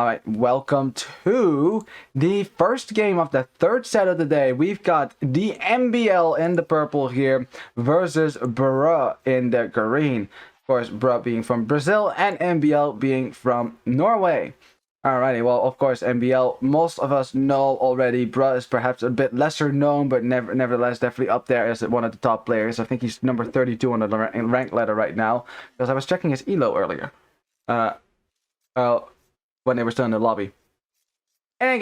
Alright, welcome to the first game of the third set of the day. We've got the MbL in the purple here versus Bruh in the green. Of course, Bruh being from Brazil and MbL being from Norway. Alrighty, well, of course, MbL, most of us know already. Bruh is perhaps a bit lesser known, but nevertheless definitely up there as one of the top players. I think he's number 32 on the rank ladder right now, because I was checking his elo earlier. When they were still in the lobby. In any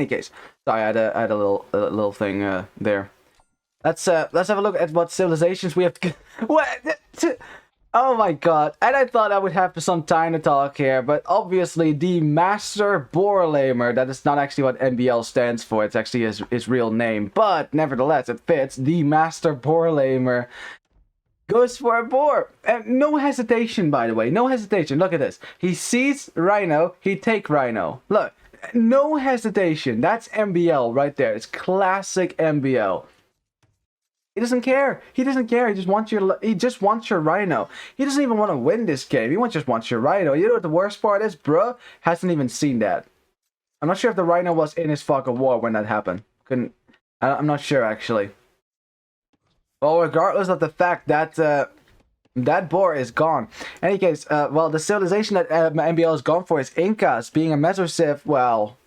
case, sorry, I had a little thing there. Let's have a look at what civilizations we have to. What? Oh my god! And I thought I would have some time to talk here, but obviously the Master Borlamer, that is not actually what MbL stands for. It's actually his real name, but nevertheless it fits. The Master Borlamer goes for a boar. And no hesitation, by the way. No hesitation. Look at this. He sees Rhino. He take Rhino. Look. No hesitation. That's MbL right there. It's classic MbL. He doesn't care. He doesn't care. He just wants your Rhino. He doesn't even want to win this game. He just wants your Rhino. You know what the worst part is? Bruh hasn't even seen that. I'm not sure if the Rhino was in his fog of war when that happened. I'm not sure, actually. Well, regardless of the fact that that boar is gone. In any case, well, the civilization that MbL has gone for is Incas. Being a Meso Civ, well,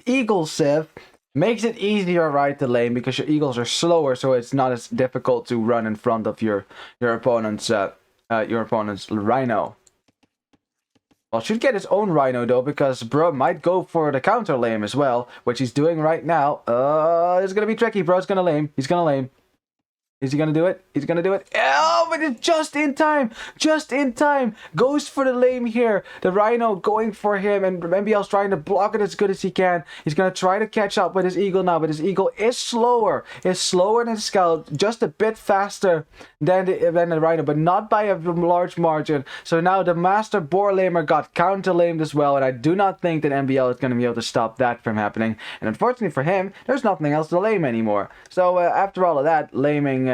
Eagle Civ makes it easier, right, to lane because your Eagles are slower, so it's not as difficult to run in front of your opponent's Rhino. Well, should get his own Rhino though, because Bruh might go for the counter lane as well, which he's doing right now. It's gonna be tricky. Bruh's gonna lane. He's gonna lane. Is he gonna do it? He's gonna do it. Oh, but it's just in time! Just in time! Goes for the lane here. The Rhino going for him, and MbL's trying to block it as good as he can. He's gonna try to catch up with his Eagle now, but his Eagle is slower. It's slower than the Scout, just a bit faster than the Rhino, but not by a large margin. So now the Master Borlamer got counter-lamed as well, and I do not think that MbL is gonna be able to stop that from happening. And unfortunately for him, there's nothing else to lame anymore. So after all of that, laming.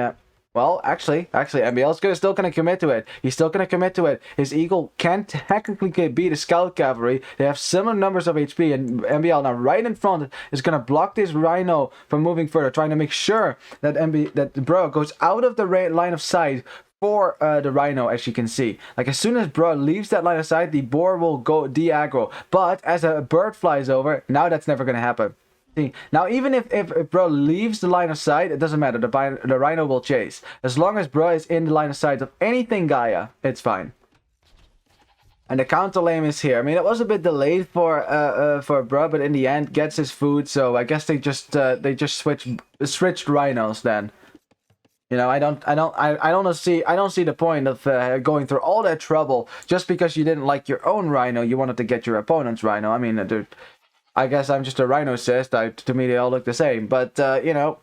Well, actually, MbL is still gonna commit to it. He's still gonna commit to it. His Eagle can technically beat the Scout Cavalry. They have similar numbers of HP, and MbL now right in front is gonna block this Rhino from moving further, trying to make sure that Bruh goes out of the line of sight for the Rhino, as you can see. Like, as soon as Bruh leaves that line of sight, the boar will go de-aggro. But as a bird flies over, now that's never gonna happen. Now, even if Bruh leaves the line of sight, it doesn't matter. The Rhino will chase. As long as Bruh is in the line of sight of anything Gaia, it's fine. And the counter lane is here. I mean, it was a bit delayed for Bruh, but in the end gets his food. So I guess they just switched Rhinos then. You know, I don't see the point of going through all that trouble just because you didn't like your own Rhino. You wanted to get your opponent's Rhino. I mean, I guess I'm just a Rhino-cist. To me, they all look the same. But, you know,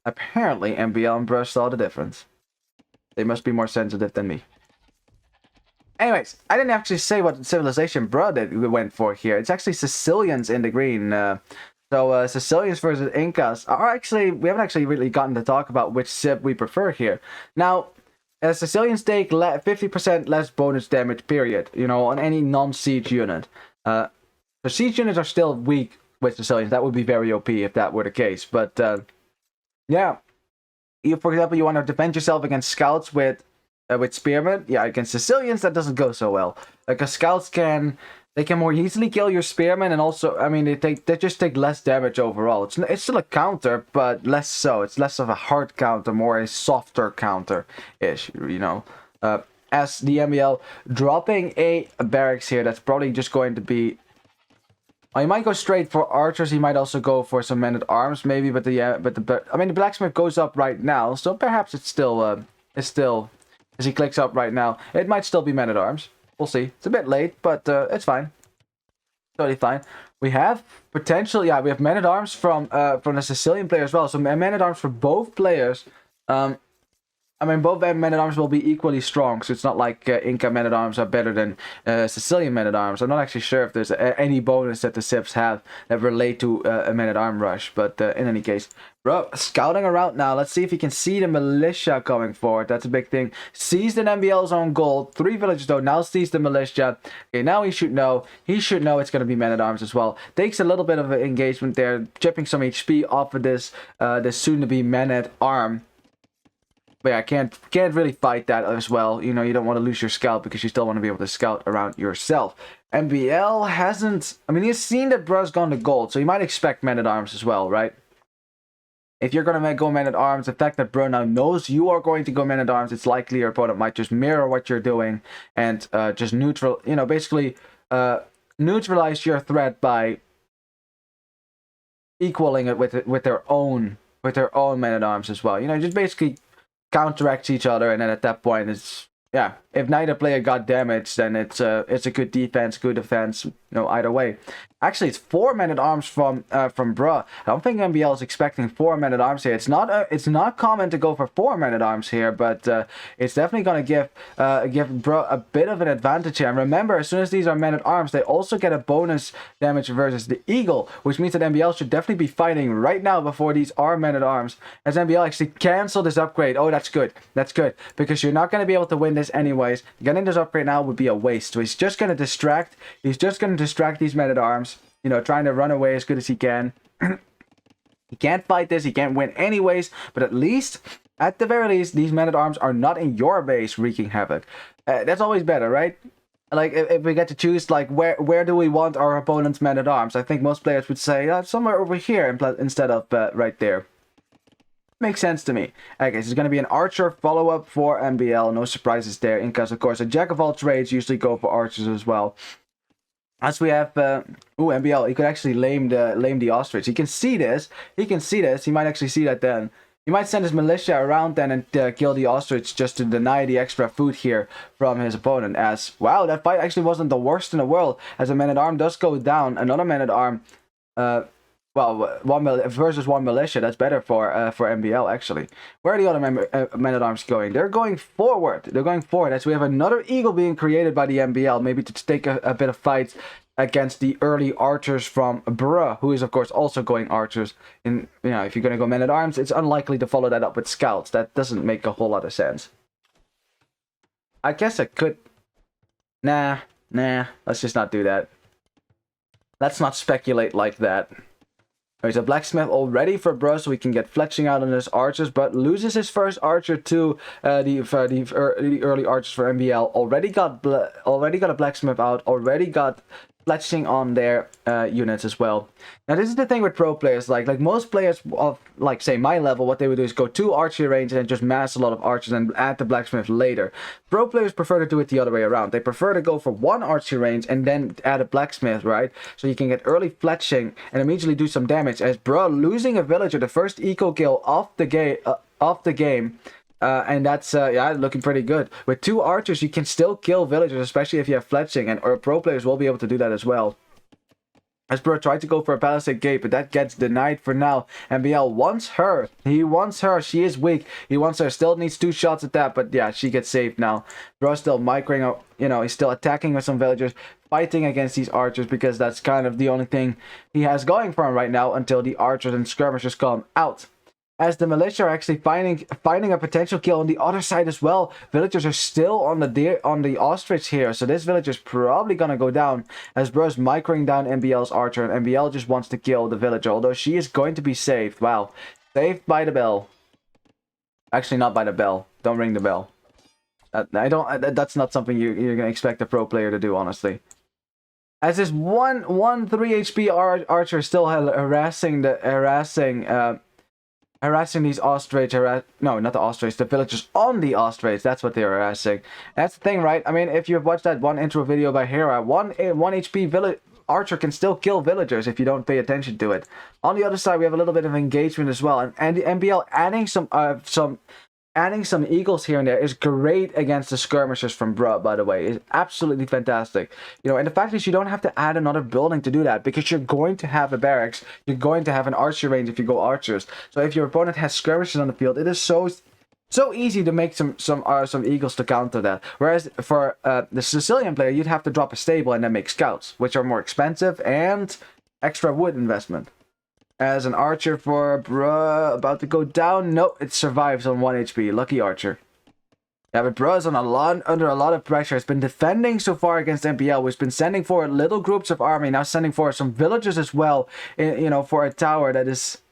apparently MbL and Bruh saw the difference. They must be more sensitive than me. Anyways, I didn't actually say what civilization Bruh went for here. It's actually Sicilians in the green. So Sicilians versus Incas are actually... We haven't actually really gotten to talk about which civ we prefer here. Now, Sicilians take 50% less bonus damage, period. You know, on any non-siege unit. The siege units are still weak with Sicilians. That would be very OP if that were the case. But, yeah. For example, you want to defend yourself against scouts with spearmen. Yeah, against Sicilians, that doesn't go so well. Because scouts they can more easily kill your spearmen, and also, I mean, they just take less damage overall. It's still a counter, but less so. It's less of a hard counter, more a softer counter-ish, you know. As the MbL dropping a barracks here, that's probably just going to be... He might go straight for archers. He might also go for some men-at-arms, maybe. But I mean, the blacksmith goes up right now, so perhaps it's still as he clicks up right now. It might still be men-at-arms. We'll see. It's a bit late, but it's fine. Totally fine. We have potential. Yeah, we have men-at-arms from the Sicilian player as well. So men-at-arms for both players. I mean, both men-at-arms will be equally strong, so it's not like Inca men-at-arms are better than Sicilian men-at-arms. I'm not actually sure if there's any bonus that the Sips have that relate to a men-at-arm rush, but in any case. Bro, scouting around now. Let's see if he can see the militia coming forward. That's a big thing. Seized an MbL's own gold. 3 villages though. Now sees the militia. Okay, now he should know. He should know it's going to be men-at-arms as well. Takes a little bit of engagement there. Chipping some HP off of this soon-to-be men-at-arm. But yeah, can't really fight that as well. You know, you don't want to lose your scout because you still want to be able to scout around yourself. MbL hasn't... I mean, he's seen that Bruh's gone to gold, so you might expect men-at-arms as well, right? If you're going to go men-at-arms, the fact that Bruh now knows you are going to go men-at-arms, it's likely your opponent might just mirror what you're doing and just basically neutralize your threat by equaling it with their own men-at-arms as well. You know, just basically counteracts each other, and then at that point it's if neither player got damaged, then it's a good defense, good defense, you know, either way. Actually, it's 4 men-at-arms from Bruh. I don't think MbL is expecting 4 men-at-arms here. It's not common to go for 4 men-at-arms here, but it's definitely going to give Bruh a bit of an advantage here. And remember, as soon as these are men-at-arms, they also get a bonus damage versus the Eagle, which means that MbL should definitely be fighting right now before these are men-at-arms. As MbL actually canceled this upgrade. Oh, that's good. That's good, because you're not going to be able to win this anyways. Getting this upgrade now would be a waste. So he's just going to distract. He's just going to distract these men-at-arms. You know, trying to run away as good as he can. He can't fight this. He can't win anyways. But at the very least, these men-at-arms are not in your base wreaking havoc. That's always better, right? Like, if we get to choose, like, where do we want our opponent's men-at-arms? I think most players would say somewhere over here instead of right there. Makes sense to me. Okay, so it's going to be an archer follow-up for MbL. No surprises there. Incas, of course, a jack of all trades usually go for archers as well. As we have, MbL, he could actually lame the ostrich. He can see this. He might actually see that then. He might send his militia around then and kill the ostrich just to deny the extra food here from his opponent. As, wow, that fight actually wasn't the worst in the world. As a man-at-arm does go down, another man-at-arm, well, 1 versus 1 militia, that's better for MbL, actually. Where are the other men-at-arms going? They're going forward. As we have another eagle being created by the MbL, maybe to take a bit of fight against the early archers from Bruh, who is, of course, also going archers. And, you know, if you're going to go men-at-arms, it's unlikely to follow that up with scouts. That doesn't make a whole lot of sense. I guess I could... Nah, let's just not do that. Let's not speculate like that. There's a blacksmith already for Bruh, so we can get fletching out on his archers, but loses his first archer to the early archers for MbL. Already got a blacksmith out. Already got fletching on their units as well. Now this is the thing with pro players, like most players of, like, say my level, what they would do is go 2 archery range and then just mass a lot of archers and add the blacksmith later. Pro players prefer to do it the other way around. They prefer to go for 1 archery range and then add a blacksmith, right? So you can get early fletching and immediately do some damage. As Bruh losing a villager, the first eco kill off the game. And that's looking pretty good. With 2 archers, you can still kill villagers, especially if you have fletching, and or pro players will be able to do that as well. As Bruh tried to go for a palisade gate, but that gets denied for now. MbL wants her. He wants her. She is weak. He wants her. Still needs 2 shots at that, but yeah, she gets saved now. Bruh still microing, you know, he's still attacking with some villagers, fighting against these archers because that's kind of the only thing he has going for him right now until the archers and skirmishers come out. As the militia are actually finding a potential kill on the other side as well. Villagers are still on the ostrich here, so this village is probably gonna go down. As Bruh's microing down MbL's archer, and MbL just wants to kill the villager, although she is going to be saved. Wow, saved by the bell. Actually, not by the bell. Don't ring the bell. That's not something you're gonna expect a pro player to do, honestly. As this 3 HP archer still harassing these ostrich, no, not the ostrich, the villagers on the ostrich. That's what they're harassing. That's the thing, right? I mean, if you've watched that one intro video by Hera, 1 HP archer can still kill villagers if you don't pay attention to it. On the other side, we have a little bit of engagement as well, and the MbL adding some eagles here and there is great against the skirmishers from Bruh, by the way. It's absolutely fantastic. You know, and the fact is you don't have to add another building to do that, because you're going to have a barracks, you're going to have an archer range if you go archers. So if your opponent has skirmishers on the field, it is so So easy to make some eagles to counter that. Whereas for the Sicilian player, you'd have to drop a stable and then make scouts, which are more expensive and extra wood investment. As an archer for bruh, about to go down. Nope, it survives on 1 HP. Lucky archer. Yeah, but bruh's under a lot of pressure. It's been defending so far against MbL. We've been sending forward little groups of army. Now sending forward some villagers as well. You know, for a tower that is...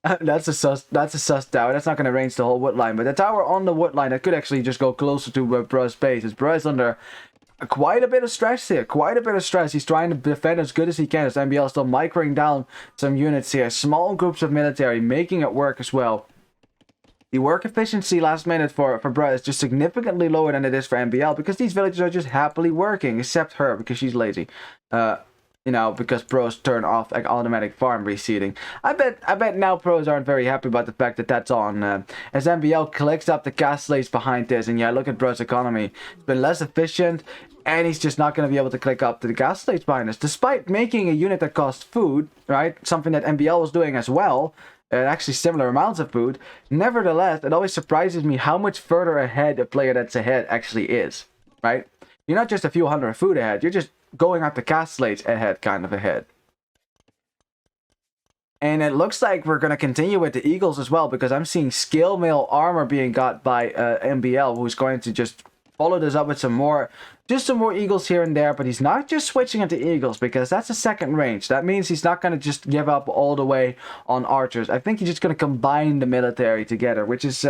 that's a sus tower. That's not going to range the whole wood line. But the tower on the wood line, that could actually just go closer to bruh's base. As bruh's under... quite a bit of stress here. Quite a bit of stress. He's trying to defend as good as he can. As MbL is still microing down some units here. Small groups of military, making it work as well. The work efficiency last minute for bruh is just significantly lower than it is for MbL, because these villagers are just happily working, except her, because she's lazy. You know, because pros turn off like automatic farm reseeding. I bet now pros aren't very happy about the fact that that's on. As MbL clicks up the castles behind this, and yeah, look at bro's economy. It's been less efficient, and he's just not going to be able to click up to the castles behind us, despite making a unit that costs food, right? Something that MbL was doing as well. Actually similar amounts of food. Nevertheless, it always surprises me how much further ahead a player that's ahead actually is, right? You're not just a few hundred food ahead, you're just going up the castles ahead, kind of ahead. And it looks like we're going to continue with the Eagles as well, because I'm seeing scale mail armor being got by MbL, who's going to just follow this up with some more Eagles here and there. But he's not just switching into Eagles, because that's a second range. That means he's not going to just give up all the way on archers. I think he's just going to combine the military together, which is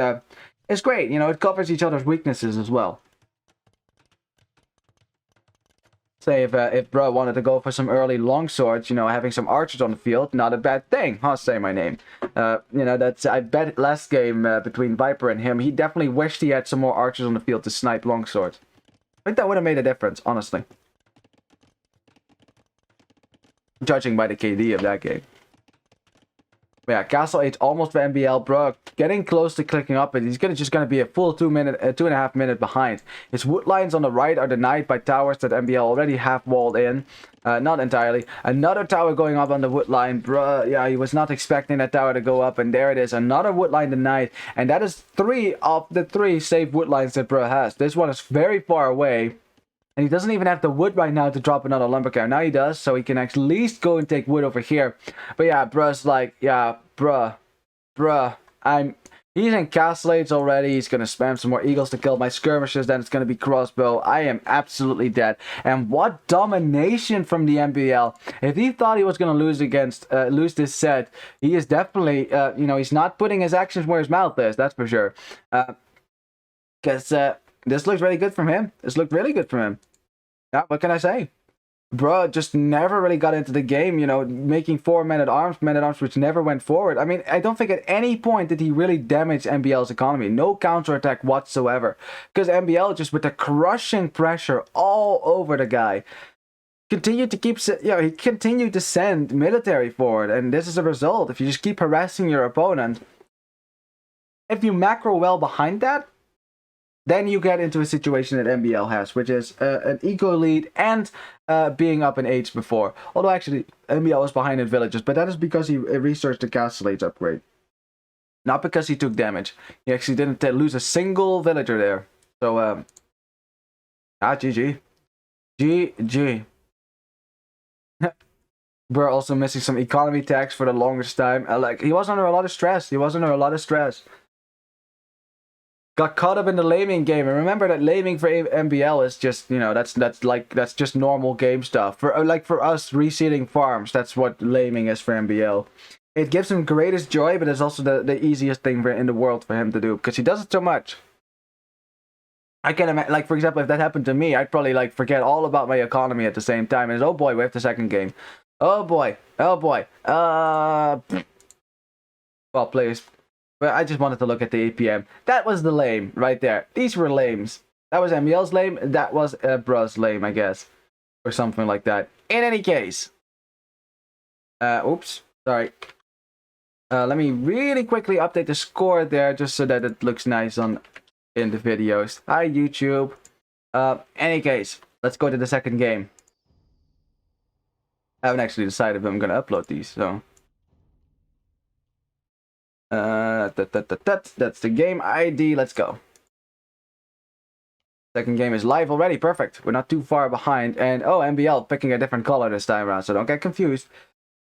great. You know, it covers each other's weaknesses as well. Say if bro wanted to go for some early longswords, you know, having some archers on the field, not a bad thing. Huh, say my name. You know, that's, I bet last game between Viper and him, he definitely wished he had some more archers on the field to snipe longswords. I think that would have made a difference, honestly. Judging by the KD of that game. But yeah, Castle 8's almost for MbL, bro. Getting close to clicking up, and he's just gonna be a full 2.5 minute behind. His wood lines on the right are denied by towers that MbL already have walled in. Not entirely. Another tower going up on the wood line, bro. Yeah, he was not expecting that tower to go up, and there it is. Another wood line denied, and that is 3 of the 3 safe wood lines that bro has. This one is very far away. And he doesn't even have the wood right now to drop another lumber carrier. Now he does, so he can at least go and take wood over here. But yeah, bruh's like, yeah, bruh. He's in castles already. He's going to spam some more eagles to kill my skirmishers. Then it's going to be crossbow. I am absolutely dead. And what domination from the MbL. If he thought he was going to lose this set, he is definitely, you know, he's not putting his actions where his mouth is. That's for sure. Because this looks really good from him. This looked really good from him. Yeah, what can I say? Bro just never really got into the game, you know, making 4 men-at-arms, which never went forward. I mean, I don't think at any point did he really damage MbL's economy. No counterattack whatsoever. Because MbL just with the crushing pressure all over the guy. Continued to keep, you know, he continued to send military forward. And this is a result. If you just keep harassing your opponent, if you macro well behind that, then you get into a situation that MbL has, which is an eco lead and being up in age before. Although actually, MbL was behind in villages, but that is because he researched the castle age upgrade. Not because he took damage. He actually didn't lose a single villager there. So, GG. GG. We're also missing some economy tax for the longest time. Like, he was under a lot of stress. Got caught up in the laming game, and remember that laming for MbL is just, you know, that's just normal game stuff. For us reseeding farms, that's what laming is for MbL. It gives him greatest joy, but it's also the easiest thing in the world for him to do, because he does it so much. I can imagine, like, for example, if that happened to me, I'd probably like forget all about my economy at the same time. And oh boy, we have the second game. Oh boy. Well, please. But I just wanted to look at the APM. That was the lame right there. These were lames. That was MbL's lame. That was bruh's lame, I guess. Or something like that. In any case. Oops. Sorry. Let me really quickly update the score there, just so that it looks nice in the videos. Hi, YouTube. Any case. Let's go to the second game. I haven't actually decided if I'm going to upload these, so... That's the game ID. Let's go. Second game is live already. Perfect. We're not too far behind. And oh, MbL picking a different color this time around, so don't get confused.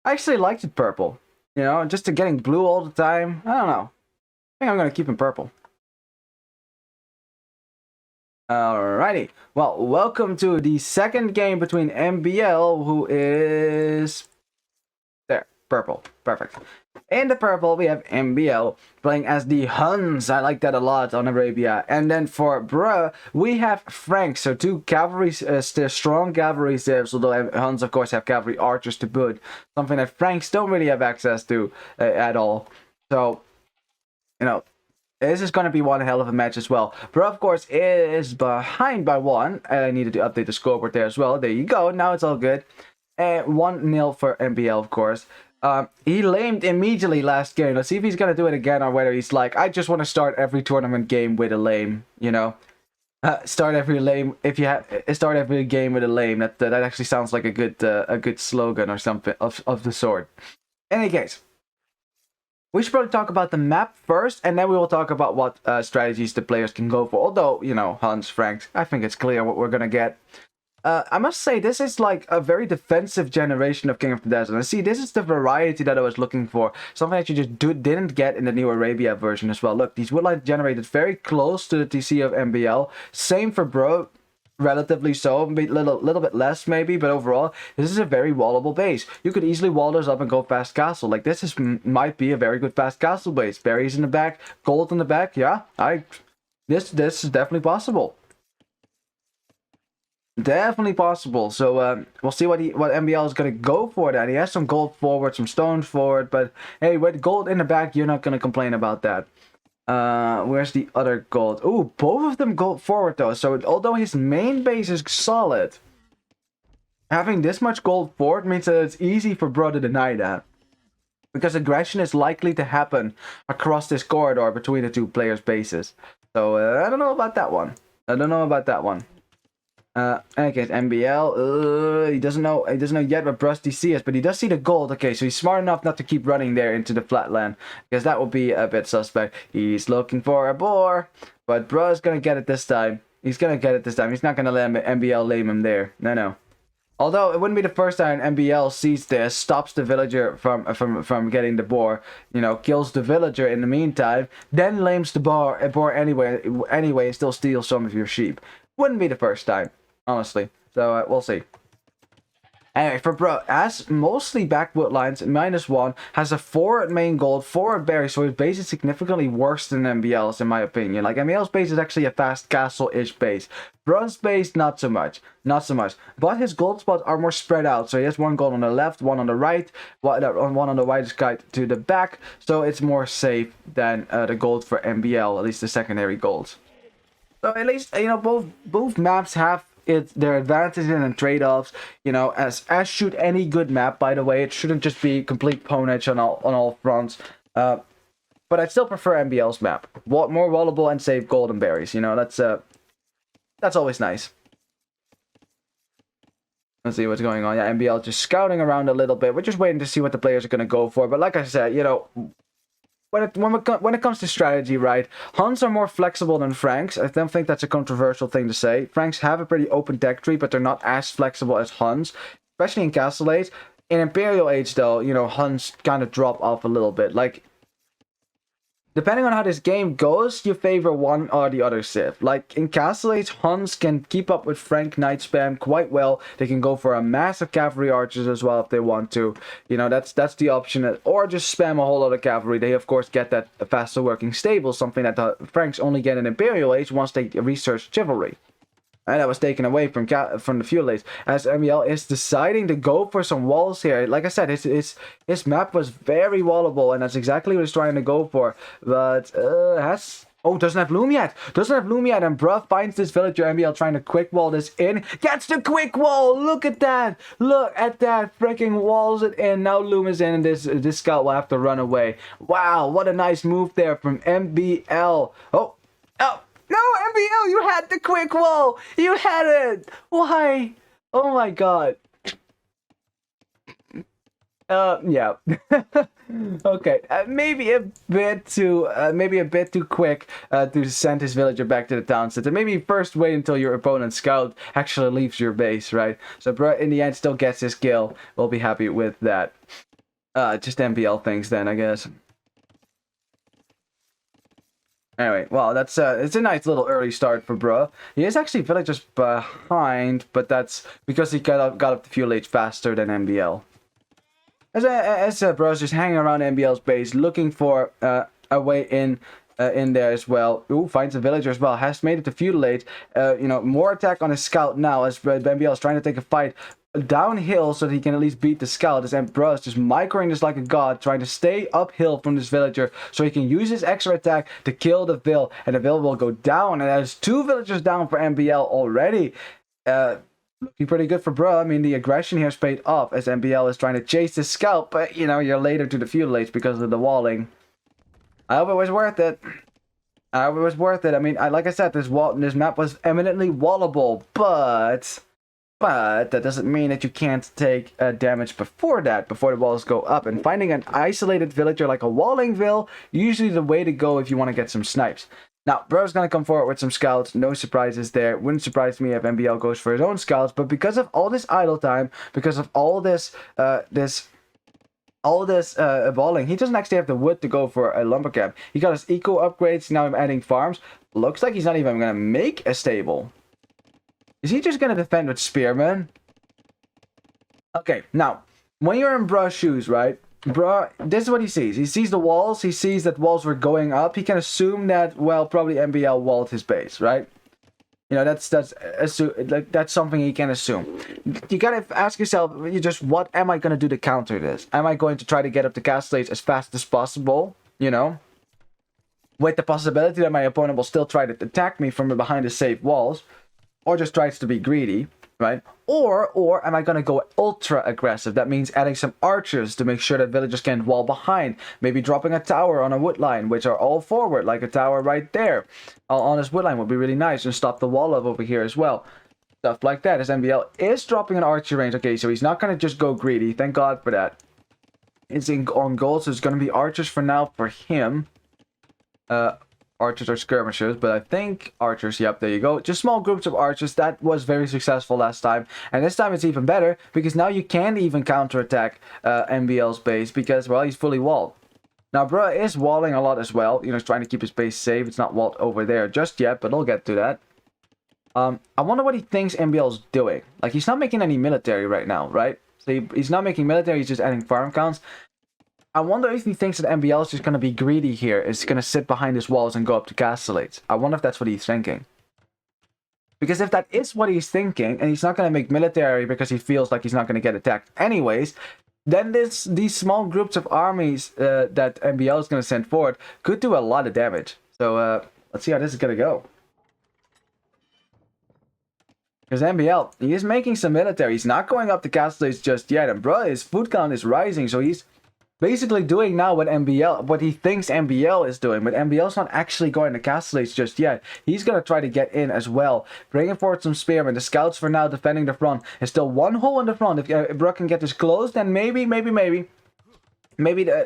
I actually liked it purple. You know, just to getting blue all the time. I don't know. I think I'm gonna keep him purple. Alrighty. Well, welcome to the second game between MbL, who is there. Purple. Perfect. In the purple, we have MbL playing as the Huns. I like that a lot on Arabia. And then for Bruh, we have Frank. So two cavalry, strong cavalry civs, although Huns, of course, have cavalry archers to boot. Something that Franks don't really have access to at all. So, you know, this is going to be one hell of a match as well. Bruh, of course, is behind by one. And I needed to update the scoreboard there as well. There you go. Now it's all good. 1-0 for MbL, of course. He lamed immediately last game. Let's see if he's gonna do it again, or whether he's like, I just want to start every tournament game with a lame. You know, start every lame. If you have start every game with a lame, that actually sounds like a good slogan or something of the sort. In any case, we should probably talk about the map first, and then we will talk about what strategies the players can go for. Although, you know, Hans, Franks, I think it's clear what we're gonna get. I must say, this is like a very defensive generation of King of the Desert. And see, this is the variety that I was looking for. Something that you just didn't get in the new Arabia version as well. Look, these woodlines generated very close to the TC of MbL. Same for Bro, relatively so, little bit less maybe, but overall, this is a very wallable base. You could easily wall those up and go fast castle. Like, this might be a very good fast castle base. Berries in the back, gold in the back, yeah. This is definitely possible. Definitely possible. So we'll see what MbL is gonna go for. That he has some gold forward, some stones forward, but hey, with gold in the back, you're not gonna complain about that. Where's the other gold? Ooh, both of them gold forward though. So although his main base is solid, having this much gold forward means that it's easy for Bro to deny that, because aggression is likely to happen across this corridor between the two players' bases. So I don't know about that one. In any case, MbL, he doesn't know yet what Bruh's TC is, but he does see the gold. Okay, so he's smart enough not to keep running there into the flatland, because that would be a bit suspect. He's looking for a boar, but Bruh's gonna get it this time. He's gonna get it this time. He's not gonna let MbL lame him there. No. Although it wouldn't be the first time MbL sees this, stops the villager from getting the boar, you know, kills the villager in the meantime, then lames the boar anyway, and still steals some of your sheep. Wouldn't be the first time, honestly. So we'll see. Anyway, for Bro, as mostly backwood lines, -1, has a 4 main gold, 4 berries, so his base is significantly worse than MbL's, in my opinion. Like, MbL's base is actually a fast castle-ish base. Bro's base, not so much. But his gold spots are more spread out, so he has 1 gold on the left, 1 on the right, 1 on the widest side to the back, so it's more safe than the gold for MbL, at least the secondary golds. So at least, you know, both maps have their advantages and trade-offs, you know, as should any good map, by the way. It shouldn't just be complete ponage on all fronts. But I'd still prefer MbL's map. More wallable and save golden berries, you know, that's always nice. Let's see what's going on. Yeah, MbL just scouting around a little bit. We're just waiting to see what the players are going to go for. But like I said, you know, when it comes to strategy, right, Huns are more flexible than Franks. I don't think that's a controversial thing to say. Franks have a pretty open deck tree, but they're not as flexible as Huns, especially in Castle Age. In Imperial Age, though, you know, Huns kind of drop off a little bit. Like, depending on how this game goes, you favor one or the other civ. Like, in Castle Age, Huns can keep up with Frank Knight spam quite well. They can go for a massive cavalry archers as well if they want to. You know, that's the option. Or just spam a whole lot of cavalry. They, of course, get that faster working stable, something that the Franks only get in Imperial Age once they research chivalry. And that was taken away from the feudal age, as MbL is deciding to go for some walls here. Like I said, his map was very wallable, and that's exactly what he's trying to go for. But doesn't have loom yet. And Bruh finds this villager. MbL trying to quick wall this in. Gets the quick wall. Look at that. Freaking walls it in. Now loom is in, and this scout will have to run away. Wow, what a nice move there from MbL. Oh. No, MbL, you had the quick wall! You had it! Why? Oh my god. Yeah. Okay, maybe a bit too quick to send his villager back to the town center. Maybe first wait until your opponent's scout actually leaves your base, right? So bro, in the end, still gets his kill. We'll be happy with that. Just MbL things then, I guess. Anyway, well, that's it's a nice little early start for bro. He is actually villagers behind, but that's because he got up the fuel age faster than MbL. As bro's just hanging around MbL's base, looking for a way in there as well. Ooh, finds a villager as well. Has made it to feudal age. You know, more attack on his scout now as MbL is trying to take a fight downhill so that he can at least beat the scout. As bro is just microing this like a god, trying to stay uphill from this villager so he can use his extra attack to kill the vill, and the vill will go down. And there's 2 villagers down for MbL already. Looking pretty good for bro. I mean, the aggression here is paid off as MbL is trying to chase the scout, but you know, you're later to the feudal age because of the walling. I hope it was worth it. I hope it was worth it. I mean, like I said, this map was eminently wallable, but that doesn't mean that you can't take damage before that, before the walls go up. And finding an isolated villager like a walling vill, usually the way to go if you want to get some snipes. Now, bro's gonna come forward with some scouts. No surprises there. Wouldn't surprise me if MbL goes for his own scouts. But because of all this idle time, because of all this evolving, he doesn't actually have the wood to go for a lumber camp. He got his eco upgrades. Now I'm adding farms. Looks like he's not even gonna make a stable. Is he just gonna defend with spearmen? Okay, now when you're in bro's shoes, right? Bro, this is what he sees. He sees the walls. He sees that walls were going up. He can assume that, well, probably MbL walled his base, right? You know, that's something he can assume. You gotta ask yourself, what am I gonna do to counter this? Am I going to try to get up the castle age as fast as possible? You know, with the possibility that my opponent will still try to attack me from behind the safe walls, or just tries to be greedy. Right? Or am I going to go ultra aggressive? That means adding some archers to make sure that villagers can't wall behind. Maybe dropping a tower on a wood line, which are all forward, like a tower right there. On this wood line would be really nice, and stop the wall up over here as well. Stuff like that, as MbL is dropping an archer range. Okay, so he's not going to just go greedy. Thank God for that. It's on gold, so it's going to be archers for now for him. Archers or skirmishers, but I think archers. Yep, there you go. Just small groups of archers. That was very successful last time, and this time it's even better because now you can even counterattack MbL's base because, well, he's fully walled. Now bro is walling a lot as well. You know, he's trying to keep his base safe. It's not walled over there just yet, but I'll get to that. I wonder what he thinks MbL's doing. Like, he's not making any military right now, right? So he's not making military. He's just adding farm counts. I wonder if he thinks that MbL is just going to be greedy here. Is going to sit behind his walls and go up to castellates. I wonder if that's what he's thinking. Because if that is what he's thinking, and he's not going to make military because he feels like he's not going to get attacked anyways, then these small groups of armies that MbL is going to send forward could do a lot of damage. So let's see how this is going to go. Because MbL, he is making some military. He's not going up to castellates just yet. And bro, his food count is rising, so he's basically doing now what he thinks MbL is doing, but MbL's not actually going to castellates just yet. He's going to try to get in as well, bringing forward some spearmen. The scouts for now defending the front. There's still one hole in the front. If Brook can get this closed, then maybe the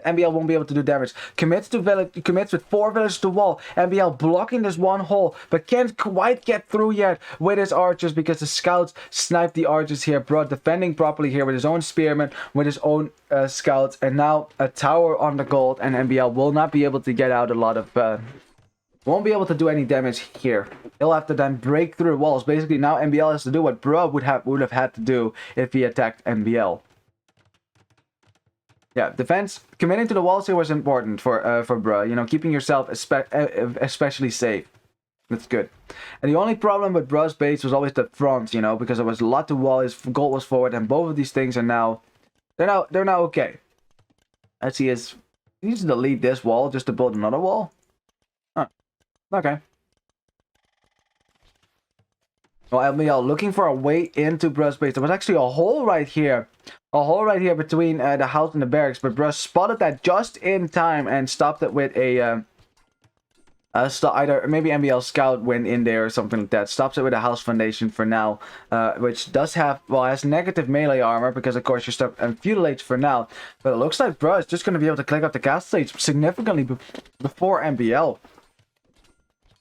MbL won't be able to do damage. Commits with 4 villagers to wall. MbL blocking this one hole, but can't quite get through yet with his archers because the scouts sniped the archers here. Bro defending properly here with his own spearmen, with his own scouts, and now a tower on the gold, and MbL will not be able to get out a lot of... won't be able to do any damage here. He'll have to then break through walls. Basically, now MbL has to do what Bro would have had to do if he attacked MbL. Yeah, defense, committing to the walls here was important for Bro. You know, keeping yourself especially safe. That's good. And the only problem with Bro's base was always the front, you know, because there was a lot to wall. His gold was forward, and both of these things are now, they're now okay. As he needs to delete this wall just to build another wall. Huh. Okay. Well, MbL looking for a way into Bro's base. There was actually a hole right here. A hole right here between the house and the barracks. But Bro spotted that just in time and stopped it with a Either maybe MbL Scout went in there or something like that. Stops it with a House Foundation for now, which does have, well, has negative melee armor because of course you're stuck, and Feudalates for now. But it looks like bro is just going to be able to click up the cast stage significantly before MbL.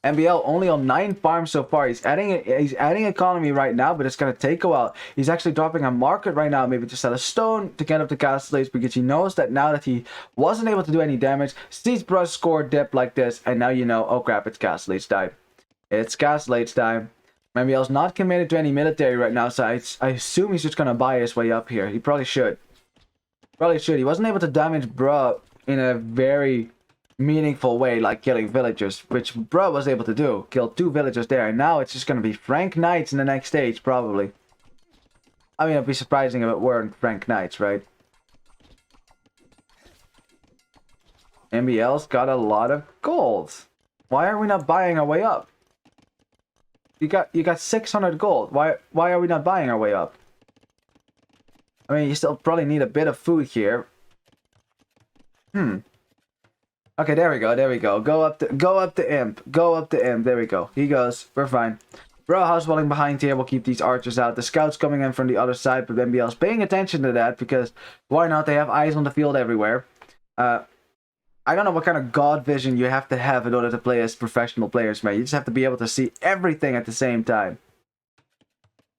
MbL only on 9 farms so far. He's adding economy right now, but it's going to take a while. He's actually dropping a market right now, maybe to sell a stone to get up the cast stage, because he knows that now that he wasn't able to do any damage, sees Brush score dip like this, and now you know, oh crap, it's cast stage time. It's cast stage time. MbL's not committed to any military right now, so I assume he's just going to buy his way up here. He probably should. Probably should. He wasn't able to damage Bro in a very meaningful way, like killing villagers, which bro was able to do. Killed 2 villagers there, and now it's just going to be Frank Knights in the next stage, probably. I mean, it'd be surprising if it weren't Frank Knights, right? MbL's got a lot of gold. Why are we not buying our way up? You got 600 gold. Why are we not buying our way up? I mean, you still probably need a bit of food here. Okay, there we go, there we go. Go up the imp. Go up the imp. There we go. He goes. We're fine. Bro, house walling behind here will keep these archers out. The scouts coming in from the other side, but MbL's paying attention to that because why not? They have eyes on the field everywhere. I don't know what kind of god vision you have to have in order to play as professional players, man. You just have to be able to see everything at the same time.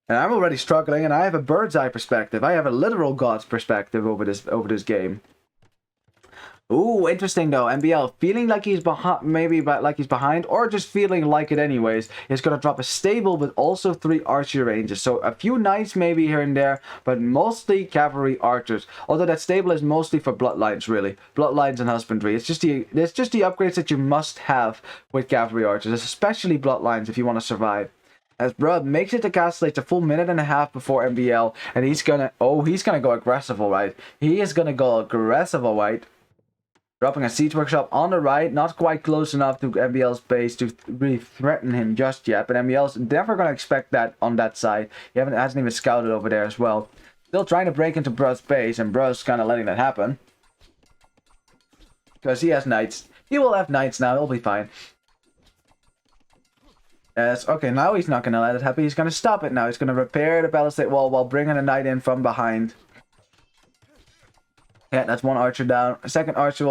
And I'm already struggling, and I have a bird's eye perspective. I have a literal god's perspective over this game. Ooh, interesting though. MbL feeling like he's behind, maybe like he's behind, or just feeling like it anyways. He's gonna drop a stable, but also 3 archer ranges. So a few knights maybe here and there, but mostly cavalry archers. Although that stable is mostly for bloodlines, really. Bloodlines and husbandry. It's just the upgrades that you must have with cavalry archers, especially bloodlines if you want to survive. As Brub makes it to cast stage a full minute and a half before MbL, and he's gonna go aggressive, alright. He is gonna go aggressive, alright. Dropping a siege workshop on the right, not quite close enough to MbL's base to really threaten him just yet. But MbL's never going to expect that on that side. He hasn't even scouted over there as well. Still trying to break into Bru's base, and Bru's kind of letting that happen. Because he has knights. He will have knights now, he'll be fine. Yes, okay, now he's not going to let it happen. He's going to stop it now. He's going to repair the palisade wall while bringing a knight in from behind. Yeah, that's 1 archer down. A second archer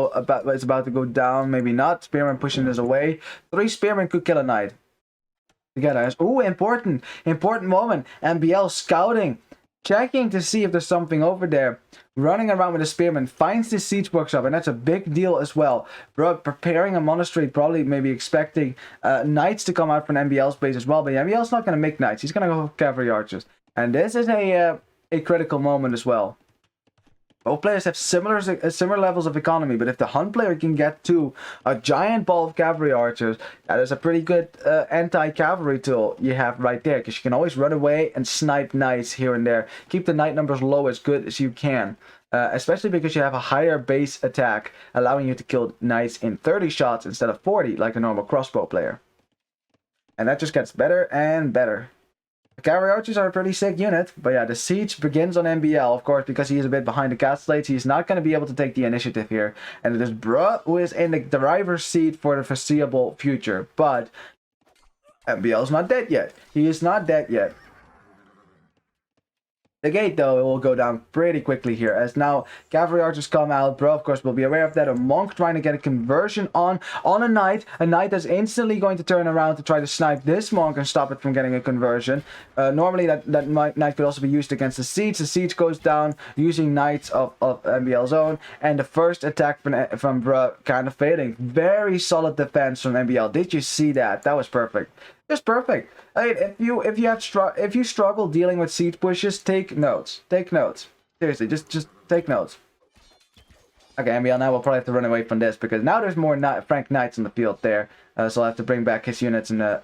is about to go down. Maybe not. Spearman pushing this away. 3 spearmen could kill a knight. Together. Ooh, important. Important moment. MbL scouting. Checking to see if there's something over there. Running around with a spearman. Finds the siege workshop. And that's a big deal as well. Bro, preparing a monastery. Probably maybe expecting knights to come out from MbL's base as well. But MbL's not going to make knights. He's going to go for cavalry archers. And this is a critical moment as well. Both players have similar levels of economy, but if the Hun player can get to a giant ball of cavalry archers, that is a pretty good anti-cavalry tool you have right there, because you can always run away and snipe knights here and there. Keep the knight numbers low as good as you can, especially because you have a higher base attack, allowing you to kill knights in 30 shots instead of 40, like a normal crossbow player. And that just gets better and better. Cavalry archers are a pretty sick unit, but yeah, the siege begins on MbL, of course, because he is a bit behind the cast stage. He's not going to be able to take the initiative here, and it is Bro who is in the driver's seat for the foreseeable future. But MbL's not dead yet. He is not dead yet. The gate, though, it will go down pretty quickly here, as now cavalry archers come out. Bro, of course, will be aware of that. A monk trying to get a conversion on a knight. A knight that's instantly going to turn around to try to snipe this monk and stop it from getting a conversion. Normally, that knight could also be used against the siege. The siege goes down using knights of MbL's own, and the first attack from Bro kind of failing. Very solid defense from MbL. Did you see that? That was perfect. Just perfect. I mean, if you struggle dealing with siege pushes, take notes. Take notes. Seriously, just take notes. Okay, MbL now will probably have to run away from this because now there's more Frank Knights in the field there. So I'll have to bring back his units and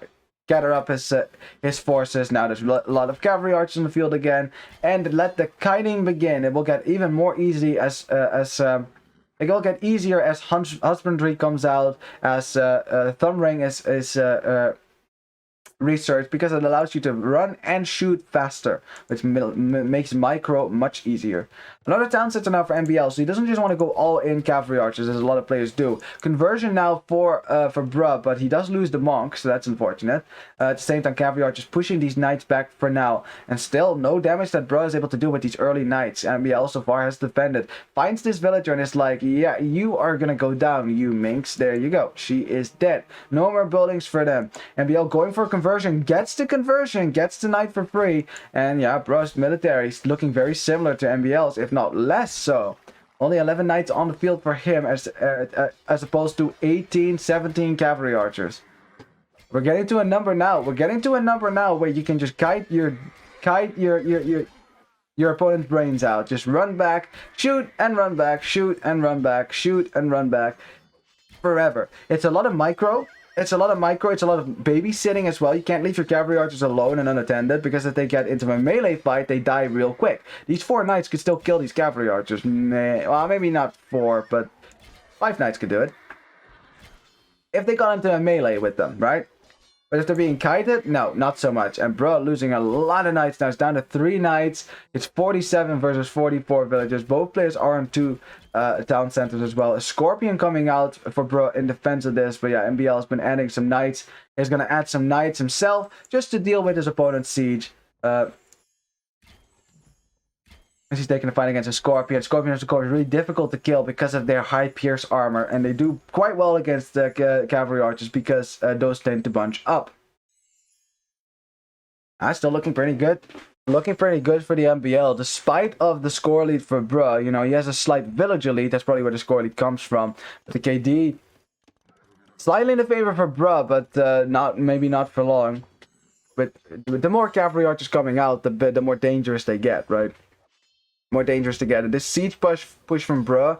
gather up his forces. Now there's a lot of cavalry archers in the field again, and let the kiting begin. It will get even more easy as it will get easier as husbandry comes out, as thumb ring is research because it allows you to run and shoot faster, which makes micro much easier. Another town center now for MbL, so he doesn't just want to go all in cavalry archers as a lot of players do. Conversion now for Bruh, but he does lose the monk, so that's unfortunate. At the same time, cavalry archers pushing these knights back for now, and still no damage that Bruh is able to do with these early knights. MbL so far has defended, finds this villager and is like, yeah, you are gonna go down, you minx. There you go, she is dead. No more buildings for them. MbL going for a conversion, gets the conversion, gets the knight for free, and yeah, Bruh's military is looking very similar to MbL's, if not less so. Only 11 knights on the field for him as opposed to 18, 17 cavalry archers. We're getting to a number now. We're getting to a number now where you can just kite your opponent's brains out. Just run back, shoot and run back, shoot and run back, shoot and run back forever. It's a lot of micro. It's a lot of babysitting as well. You can't leave your cavalry archers alone and unattended, because if they get into a melee fight, they die real quick. These 4 knights could still kill these cavalry archers. Well, maybe not 4, but 5 knights could do it. If they got into a melee with them, right? But if they're being kited, no, not so much. And Bruh losing a lot of knights now. It's down to 3 knights. It's 47 versus 44 villagers. Both players are on 2 town centers as well. A Scorpion coming out for Bruh in defense of this. But yeah, MbL has been adding some knights. He's going to add some knights himself just to deal with his opponent's siege. He's taking a fight against a Scorpion. Scorpions, of course, are really difficult to kill because of their high pierce armor, and they do quite well against the cavalry archers because those tend to bunch up. Still looking pretty good. Looking pretty good for the MbL, despite of the score lead for Bruh. You know, he has a slight villager lead. That's probably where the score lead comes from. But the KD, slightly in the favor for Bruh, but maybe not for long. But the more cavalry archers coming out, the more dangerous they get, right? More dangerous to get. This siege push from Bruh,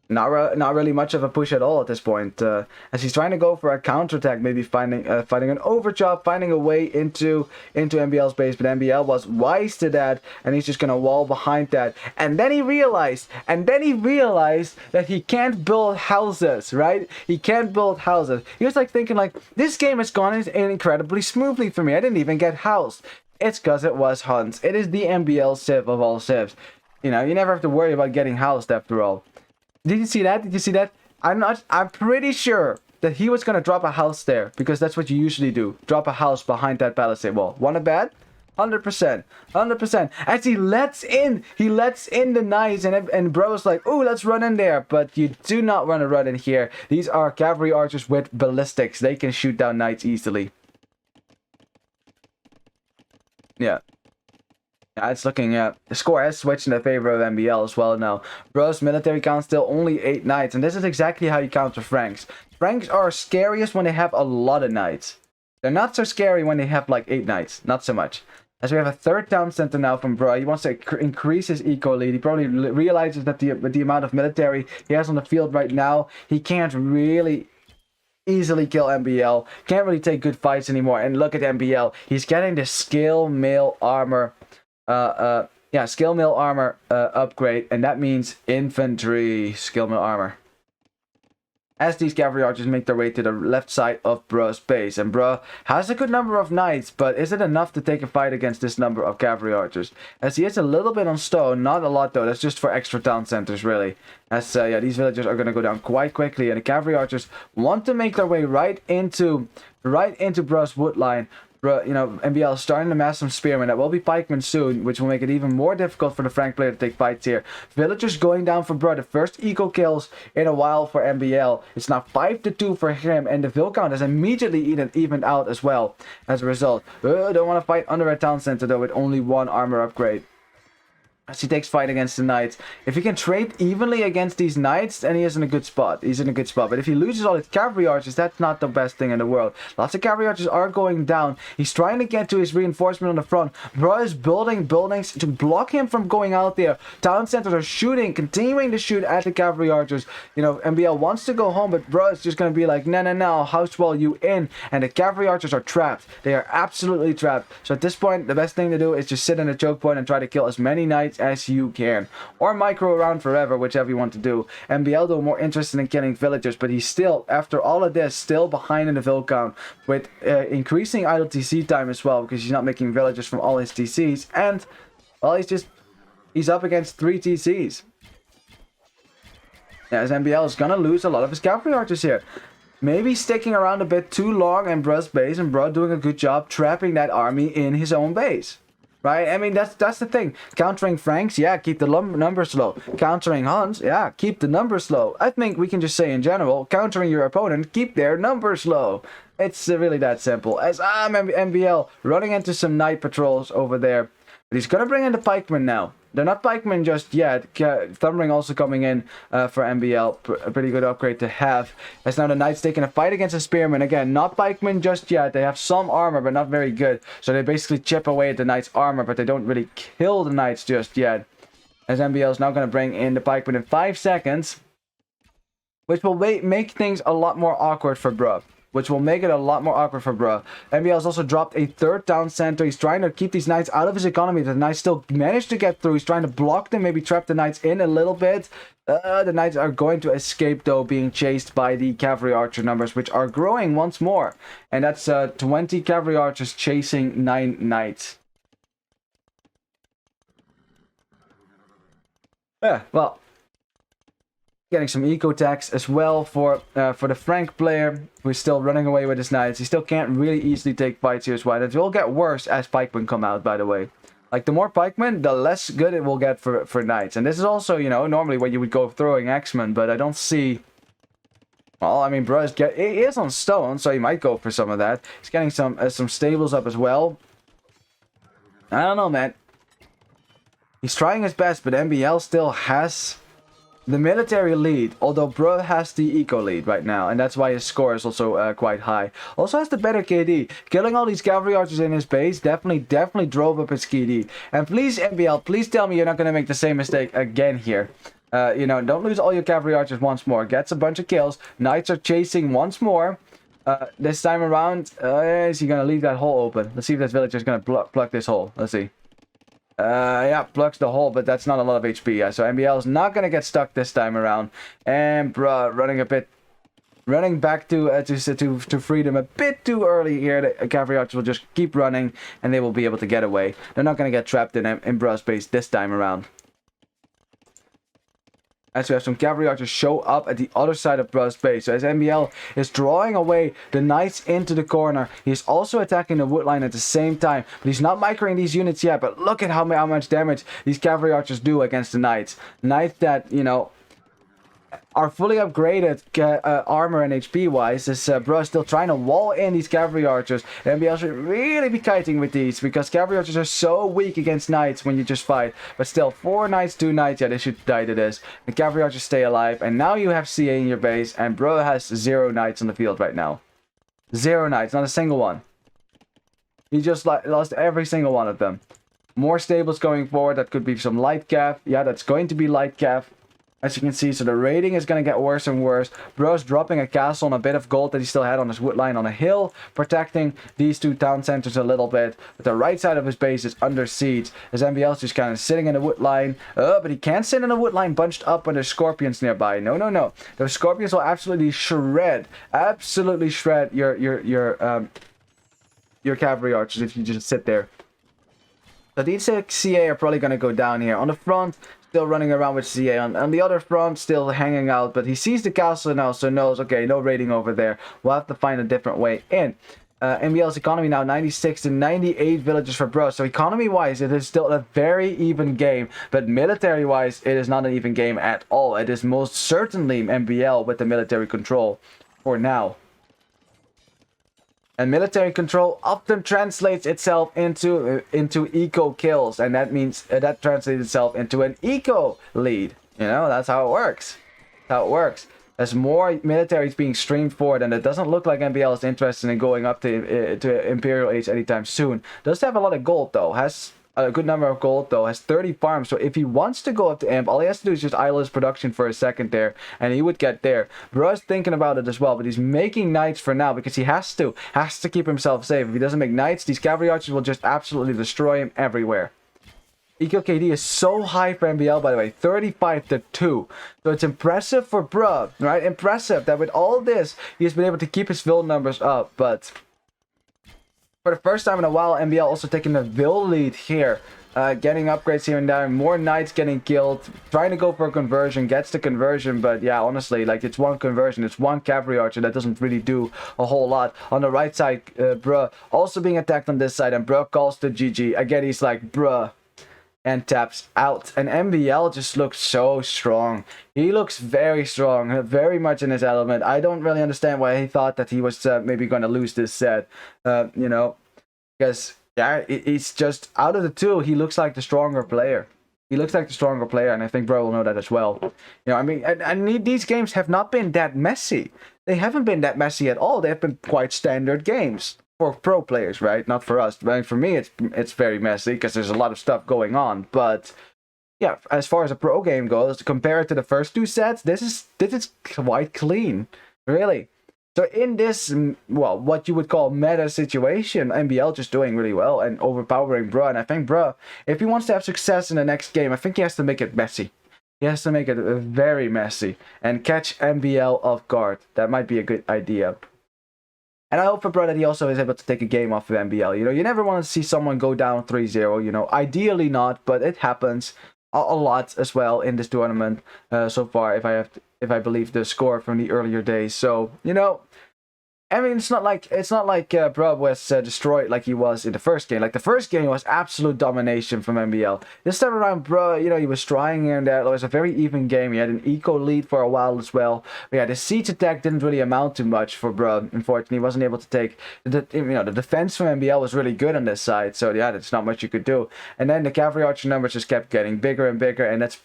not really much of a push at all at this point. As he's trying to go for a counterattack, maybe fighting an overchop, finding a way into MbL's base, but MbL was wise to that, and he's just gonna wall behind that. And then he realized that he can't build houses, right? He can't build houses. He was like thinking like, this game has gone incredibly smoothly for me. I didn't even get housed. It's because it was Huns. It is the MbL civ of all civs. You know, you never have to worry about getting housed after all. Did you see that? Did you see that? I'm pretty sure that he was gonna drop a house there, because that's what you usually do. Drop a house behind that palisade wall. Wanna bet? 100%. 100%. As he lets in the knights, and Bro's like, ooh, let's run in there. But you do not want to run in here. These are cavalry archers with ballistics. They can shoot down knights easily. Yeah. It's looking the score has switched in the favor of MbL as well now. Bruh's military count still only 8 knights, and this is exactly how you counter Franks. Franks are scariest when they have a lot of knights. They're not so scary when they have like 8 knights, not so much. As we have a 3rd town center now from Bruh, he wants to increase his eco lead. He probably realizes that with the amount of military he has on the field right now, he can't really easily kill MbL. Can't really take good fights anymore. And look at MbL. He's getting the scale mail armor. Scale mail armor upgrade, and that means infantry scale mail armor. As these cavalry archers make their way to the left side of Bruh's base, and Bruh has a good number of knights, but is it enough to take a fight against this number of cavalry archers? As he is a little bit on stone, not a lot though. That's just for extra town centers, really. As these villagers are gonna go down quite quickly, and the cavalry archers want to make their way right into Bruh's wood line. You know, MbL is starting to mass some spearmen. That will be pikemen soon, which will make it even more difficult for the Frank player to take fights here. Villagers going down for Bruh. The first eco kills in a while for MbL. It's now 5-2 for him, and the vill count is immediately evened out as well. As a result, don't want to fight under a town center though with only 1 armor upgrade. As he takes fight against the knights. If he can trade evenly against these knights, then he is in a good spot. He's in a good spot. But if he loses all his cavalry archers, that's not the best thing in the world. Lots of cavalry archers are going down. He's trying to get to his reinforcement on the front. Bruh is building buildings to block him from going out there. Town centers are shooting, continuing to shoot at the cavalry archers. You know, MbL wants to go home, but Bruh is just going to be like, no, house wall you in. And the cavalry archers are trapped. They are absolutely trapped. So at this point, the best thing to do is just sit in a choke point and try to kill as many knights knights as you can. Or micro around forever, whichever you want to do. MbL though more interested in killing villagers, but he's still, after all of this, still behind in the vill count with increasing idle TC time as well, because he's not making villagers from all his TCs, and well, he's up against 3 TCs. Yeah, as MbL is gonna lose a lot of his cavalry archers here. Maybe sticking around a bit too long in Bruh's base, and Bruh doing a good job trapping that army in his own base. Right? I mean, that's the thing. Countering Franks, yeah, keep the numbers low. Countering Huns, yeah, keep the numbers low. I think we can just say in general, countering your opponent, keep their numbers low. It's really that simple. As MbL running into some night patrols over there. But he's gonna bring in the pikemen now. They're not pikemen just yet. Thundering also coming in for MbL. A pretty good upgrade to have. As now the knights taking a fight against the spearmen. Again, not pikemen just yet. They have some armor, but not very good. So they basically chip away at the knights' armor, but they don't really kill the knights just yet. As MbL is now going to bring in the pikemen in 5 seconds. Which will make things a lot more awkward for Bruh. MbL's also dropped a 3rd town center. He's trying to keep these knights out of his economy. The knights still managed to get through. He's trying to block them, maybe trap the knights in a little bit. The knights are going to escape, though, being chased by the cavalry archer numbers, which are growing once more. And that's 20 cavalry archers chasing 9 knights. Yeah, well, getting some eco tax as well for the Frank player, who's still running away with his knights. He still can't really easily take fights here as well. It will get worse as pikemen come out, by the way. Like, the more pikemen, the less good it will get for knights. And this is also, you know, normally when you would go throwing axemen, but I don't see... Well, I mean, Bruh he is on stone, so he might go for some of that. He's getting some stables up as well. I don't know, man. He's trying his best, but MbL still has the military lead, although Bruh has the eco lead right now, and that's why his score is also quite high. Also has the better KD. Killing all these cavalry archers in his base definitely drove up his KD. And please, MbL, please tell me you're not going to make the same mistake again here. You know, don't lose all your cavalry archers once more. Gets a bunch of kills. Knights are chasing once more. This time around, is he going to leave that hole open? Let's see if this villager is going to plug this hole. Let's see. Yeah, plugs the hole, but that's not a lot of HP. Yeah, so MbL is not gonna get stuck this time around, and Bruh running back to freedom a bit too early here. The cavalry archers will just keep running, and they will be able to get away. They're not gonna get trapped in Bruh's base this time around. As we have some cavalry archers show up at the other side of Bruh's base. So as MbL is drawing away the knights into the corner, he's also attacking the woodline at the same time. But he's not microing these units yet. But look at how much damage these cavalry archers do against the knights. Knights that, you know, are fully upgraded armor and HP wise. As Bruh still trying to wall in these cavalry archers. MbL should really be kiting with these, because cavalry archers are so weak against knights when you just fight. But still, 4 knights, 2 knights, yeah, they should die to this. The cavalry archers stay alive, and now you have CA in your base, and Bruh has 0 knights on the field right now. 0 knights, not a single one. He just lost every single one of them. More stables going forward. That could be some light cav. Yeah, that's going to be light cav. As you can see, so the raiding is going to get worse and worse. Bruh's dropping a castle and a bit of gold that he still had on his woodline on a hill, protecting these 2 town centers a little bit. But the right side of his base is under siege, as MbL's just kind of sitting in the woodline. But he can't sit in a woodline bunched up when there's scorpions nearby. No, no, no. Those scorpions will absolutely shred your cavalry archers if you just sit there. So these CA are probably going to go down here. On the front, still running around with CA. On the other front, still hanging out. But he sees the castle now, so knows, okay, no raiding over there. We'll have to find a different way in. MbL's economy now 96 to 98 villagers for Bruh. So economy-wise, it is still a very even game. But military-wise, it is not an even game at all. It is most certainly MbL with the military control for now. And military control often translates itself into eco kills, and that means that translates itself into an eco lead. You know, that's how it works. That's how it works. As more military is being streamed forward, and it doesn't look like MbL is interested in going up to Imperial Age anytime soon. Does have a lot of gold though. Has a good number of gold though, has 30 farms, so if he wants to go up to Imp, all he has to do is just idle his production for a second there, and he would get there. Bruh's thinking about it as well, but he's making knights for now, because he has to keep himself safe. If he doesn't make knights, these cavalry archers will just absolutely destroy him everywhere. Eco KD is so high for MbL, by the way, 35-2. So it's impressive for Bruh, right? Impressive that with all this, he's been able to keep his build numbers up. But for the first time in a while, MbL also taking the build lead here. Getting upgrades here and there, more knights getting killed, trying to go for a conversion, gets the conversion, but yeah, honestly, like, it's one conversion, it's one cavalry archer that doesn't really do a whole lot. On the right side, Bruh also being attacked on this side, and Bruh calls the GG. Again, he's like, Bruh, and taps out. And MbL just looks so strong. He looks very strong, very much in his element. I don't really understand why he thought that he was maybe going to lose this set, you know, because yeah, it's just, out of the two, he looks like the stronger player. He looks like the stronger player, and I think Bro will know that as well. You know, I mean, and these games have not been that messy. They haven't been that messy at all. They have been quite standard games for pro players, right? Not for us. But for me, it's very messy because there's a lot of stuff going on. But yeah, as far as a pro game goes, compared to the first two sets, this is quite clean, really. So in this, well, what you would call meta situation, MbL just doing really well and overpowering Bruh. And I think Bruh, if he wants to have success in the next game, I think he has to make it messy. He has to make it very messy and catch MbL off guard. That might be a good idea. And I hope for Bruh that he also is able to take a game off of MbL. You know, you never want to see someone go down 3-0, you know, ideally not, but it happens a lot as well in this tournament so far, if I believe the score from the earlier days. So, you know, I mean, it's not like Bruh was destroyed like he was in the first game. Like, the first game was absolute domination from MbL. This time around, Bruh, you know, he was trying here and there. It was a very even game. He had an eco lead for a while as well. But yeah, the siege attack didn't really amount to much for Bruh. Unfortunately, he wasn't able to take the, you know, the defense from MbL was really good on this side. So yeah, there's not much you could do. And then the cavalry archer numbers just kept getting bigger and bigger, and it's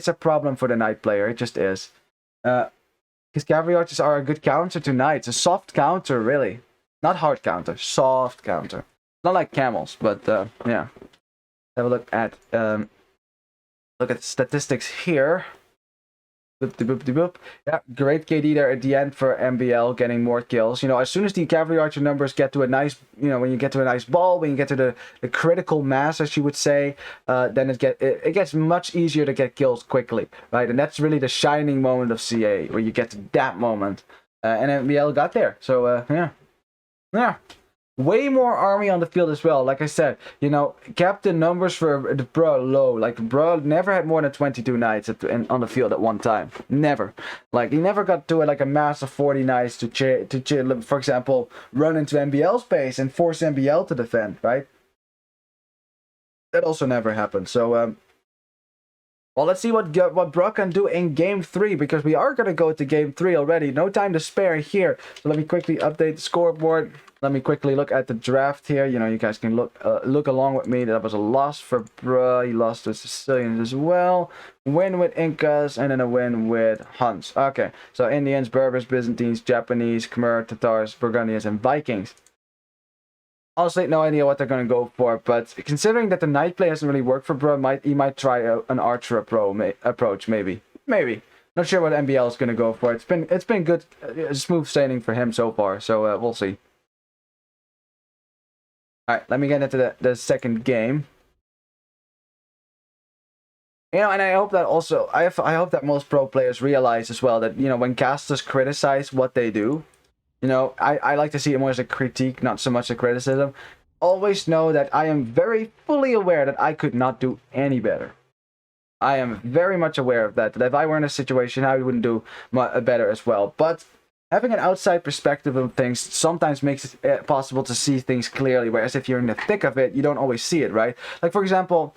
a problem for the knight player. It just is. Because cavalry archers are a good counter to knights. A soft counter, really. Not hard counter. Soft counter. Not like camels, but yeah. Have a look at the statistics here. Boop, de boop, de boop. Yeah, great KD there at the end for MbL, getting more kills. You know, as soon as the cavalry archer numbers get to a nice, you know, when you get to a nice ball, when you get to the critical mass, as you would say, then it gets much easier to get kills quickly, right? And that's really the shining moment of CA, where you get to that moment. And MbL got there. So yeah. Way more army on the field as well. Like I said, you know, kept the numbers for the Bruh low. Like, Bruh never had more than 22 knights on the field at one time. Never. Like, he never got to like a mass of 40 knights to for example, run into MbL's base and force MbL to defend, right? That also never happened. So, well, let's see what Bruh can do in Game 3, because we are going to go to Game 3 already. No time to spare here. So let me quickly update the scoreboard. Let me quickly look at the draft here. You know, you guys can look along with me. That was a loss for Bruh. He lost to Sicilians as well. Win with Incas, and then a win with Huns. Okay, so Indians, Berbers, Byzantines, Japanese, Khmer, Tatars, Burgundians, and Vikings. Honestly, no idea what they're going to go for, but considering that the knight play hasn't really worked for Bruh, he might try an archer approach, maybe. Not sure what MbL is going to go for. It's been good, smooth sailing for him so far, so we'll see. Alright, let me get into the second game. You know, and I hope that also, I hope that most pro players realize as well that, you know, when casters criticize what they do, you know, I like to see it more as a critique, not so much a criticism. Always know that I am very fully aware that I could not do any better. I am very much aware of that if I were in a situation, I wouldn't do better as well. But having an outside perspective of things sometimes makes it possible to see things clearly, whereas if you're in the thick of it, you don't always see it, right? Like, for example,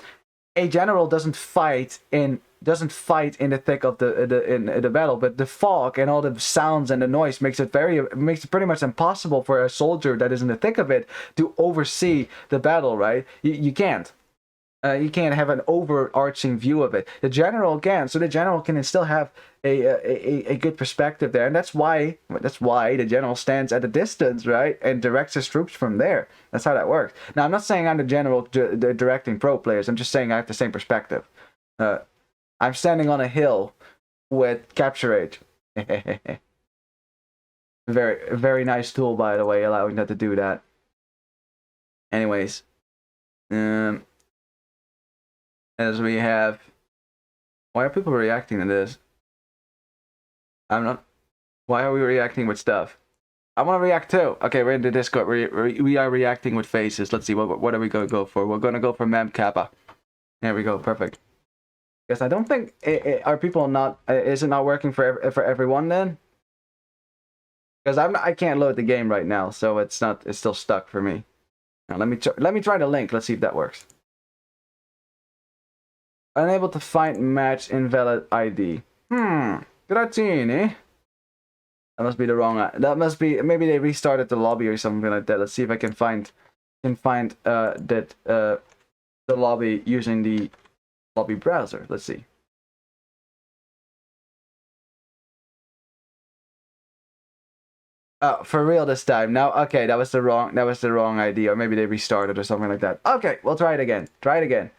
a general doesn't fight in the thick of the battle, but the fog and all the sounds and the noise makes it pretty much impossible for a soldier that is in the thick of it to oversee the battle, right? You can't. You can't have an overarching view of it. The general can, so the general can still have a good perspective there, and that's why the general stands at a distance, right, and directs his troops from there. That's how that works. Now, I'm not saying I'm the general directing pro players. I'm just saying I have the same perspective. I'm standing on a hill with capture rate. Very nice tool, by the way, allowing that to do that. Anyways, as we have... Why are people reacting to this? I'm not... Why are we reacting with stuff? I want to react too. Okay, we're in the Discord. We are reacting with faces. Let's see, what are we going to go for? We're going to go for Mem Kappa. There we go, perfect. Yes, I don't think... are people not... is it not working for everyone then? Because I can't load the game right now, so it's still stuck for me. Now, let me try the link. Let's see if that works. Unable to find match invalid ID. Grattini. That must be the wrong. That must be, maybe they restarted the lobby or something like that. Let's see if I can find the lobby using the lobby browser. Let's see. Oh, for real this time. Now, okay, that was the wrong ID, or maybe they restarted or something like that. Okay, we'll try it again. Try it again.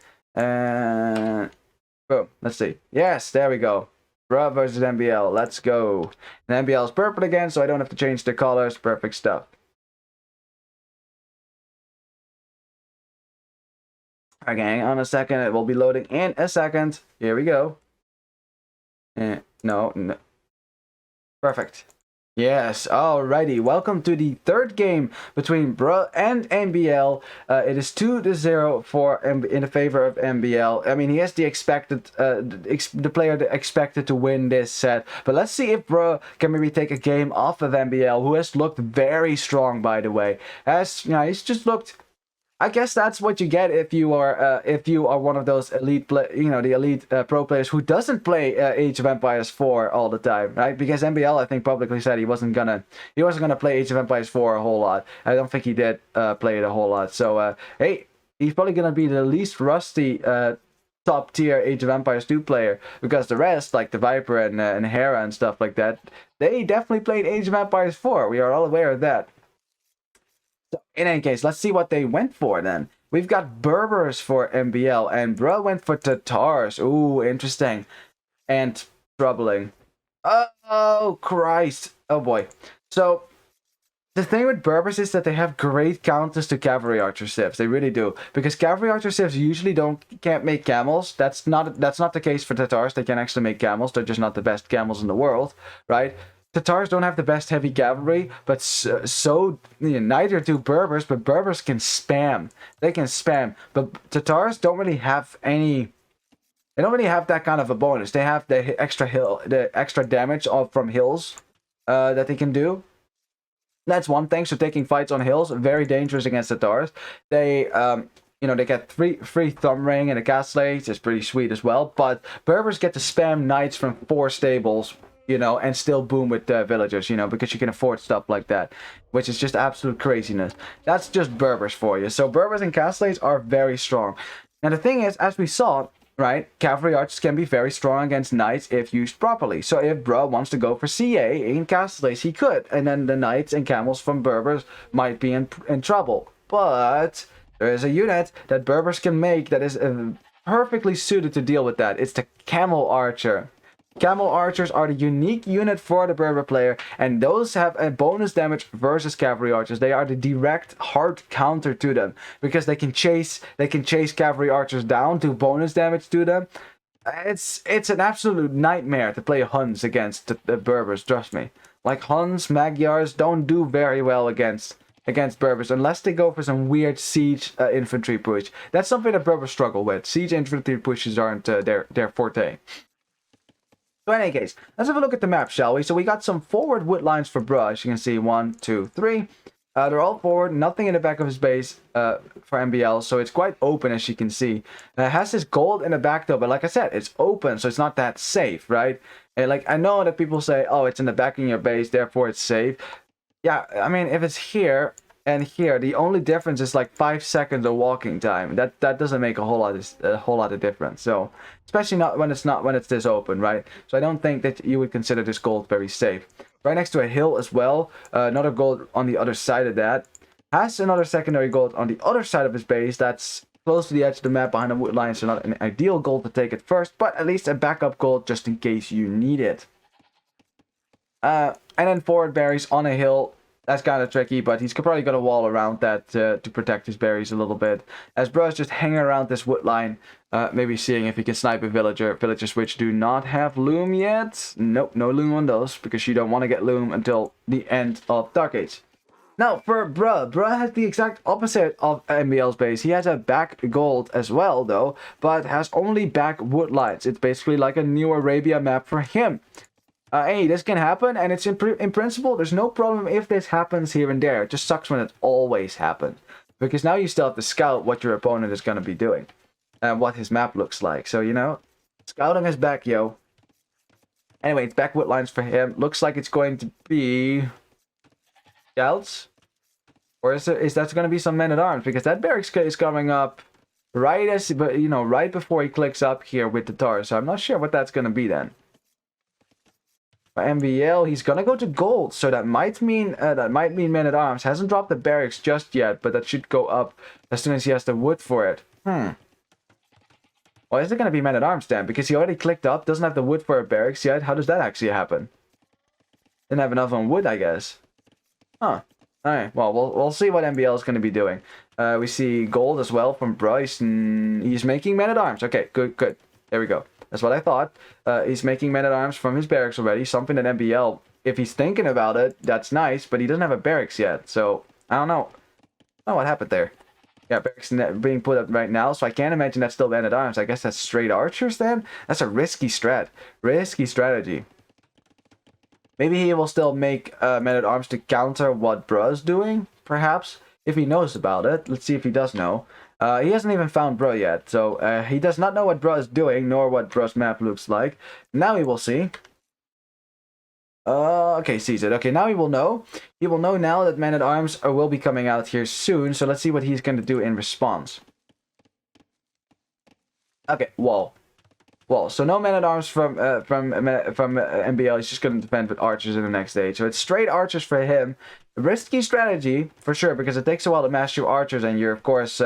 Boom. Let's see. Yes, there we go. Bruh versus MbL. Let's go. And MbL is purple again, so I don't have to change the colors. Perfect stuff. Okay, hang on a second. It will be loading in a second. Here we go. No. Perfect. Yes, alrighty. Welcome to the third game between Bruh and MbL. It is 2-0 in the favor of MbL. I mean, he has the expected, the player expected to win this set. But let's see if Bruh can maybe take a game off of MbL, who has looked very strong, by the way. He's just looked. I guess that's what you get if you are one of those elite the elite pro players who doesn't play Age of Empires 4 all the time, right? Because MbL, I think, publicly said he wasn't gonna play Age of Empires 4 a whole lot. I don't think he did play it a whole lot. So hey, he's probably gonna be the least rusty top tier Age of Empires 2 player, because the rest, like the Viper and Hera and stuff like that, they definitely played Age of Empires 4. We are all aware of that. In any case, let's see what they went for then. We've got Berbers for MbL, and Bruh went for Tatars. Ooh, interesting. And troubling. Oh, Christ. Oh, boy. So, the thing with Berbers is that they have great counters to Cavalry Archer Civs. They really do. Because Cavalry Archer Civs usually can't make camels. That's not the case for Tatars. They can actually make camels. They're just not the best camels in the world, right? Tatars don't have the best heavy cavalry, but neither do Berbers, but Berbers can spam. They can spam. But Tatars don't really have any... They don't really have that kind of a bonus. They have the extra damage from hills that they can do. That's one thing. So taking fights on hills, very dangerous against Tatars. They... they get free thumb ring and a castlate. It's pretty sweet as well. But Berbers get to spam knights from 4 stables, and still boom with villagers, because you can afford stuff like that, which is just absolute craziness. That's just Berbers for you. So Berbers and castlates are very strong. Now the thing is, as we saw, right, cavalry archers can be very strong against knights if used properly. So if Bruh wants to go for CA in castlates, he could, and then the knights and camels from Berbers might be in trouble. But there is a unit that Berbers can make that is perfectly suited to deal with that. It's the Camel Archer. Camel Archers are the unique unit for the Berber player, and those have a bonus damage versus Cavalry Archers. They are the direct hard counter to them, because they can chase Cavalry Archers down, do bonus damage to them. It's an absolute nightmare to play Huns against the Berbers, trust me. Like Huns, Magyars don't do very well against Berbers unless they go for some weird siege infantry push. That's something that Berbers struggle with. Siege infantry pushes aren't their forte. So in any case, let's have a look at the map, shall we? So we got some forward wood lines for Bruh. As you can see, 1, 2, 3. They're all forward, nothing in the back of his base for MbL, so it's quite open, as you can see. It has this gold in the back though, but like I said, it's open, so it's not that safe, right? And like, I know that people say, oh, it's in the back of your base, therefore it's safe. Yeah, I mean, if it's here and here, the only difference is like 5 seconds of walking time. That doesn't make a whole lot of difference. So especially not when it's this open, right? So I don't think that you would consider this gold very safe. Right next to a hill as well. Another gold on the other side of that. Has another secondary gold on the other side of his base. That's close to the edge of the map behind the wood line, so not an ideal gold to take it first, but at least a backup gold just in case you need it. And then forward berries on a hill. That's kind of tricky, but he's probably got a wall around that to protect his berries a little bit. As Bro's just hanging around this wood line, maybe seeing if he can snipe a villager. Villagers which do not have loom yet. Nope, no loom on those, because you don't want to get loom until the end of Dark Age. Now, for Bruh has the exact opposite of MbL's base. He has a back gold as well, though, but has only back wood lines. It's basically like a New Arabia map for him. Hey, this can happen, and it's in principle, there's no problem if this happens here and there. It just sucks when it always happens. Because now you still have to scout what your opponent is going to be doing. And what his map looks like. So, you know, scouting is back, yo. Anyway, it's back wood lines for him. Looks like it's going to be scouts. Or is that going to be some men-at-arms? Because that barracks is coming up right as, but you know, right before he clicks up here with the tar. So I'm not sure what that's going to be then. MbL, he's gonna go to gold, so that might mean men-at-arms. Hasn't dropped the barracks just yet, but that should go up as soon as he has the wood for it. Well, is it gonna be men-at-arms then? Because he already clicked up, doesn't have the wood for a barracks yet. How does that actually happen? Didn't have enough on wood, I guess. Huh. Alright, well, we'll see what MbL is gonna be doing. We see gold as well from Bryce, and he's making men-at-arms. Okay, good. There we go. That's what I thought. He's making men-at-arms from his barracks already. Something that MbL, if he's thinking about it, that's nice. But he doesn't have a barracks yet. So, I don't know. Oh, what happened there? Yeah, barracks being put up right now. So I can't imagine that's still men-at-arms. I guess that's straight archers then? That's a risky strat. Risky strategy. Maybe he will still make men-at-arms to counter what Bruh's doing, perhaps. If he knows about it. Let's see if he does know. He hasn't even found Bruh yet, so he does not know what Bruh is doing, nor what Bruh's map looks like. Now he will see. Okay, sees it. Okay, now he will know. He will know now that men-at-arms will be coming out here soon, so let's see what he's going to do in response. Okay, wall. So no men-at-arms from MbL. He's just going to defend with archers in the next stage. So it's straight archers for him. Risky strategy, for sure, because it takes a while to master your archers, and you're, of course,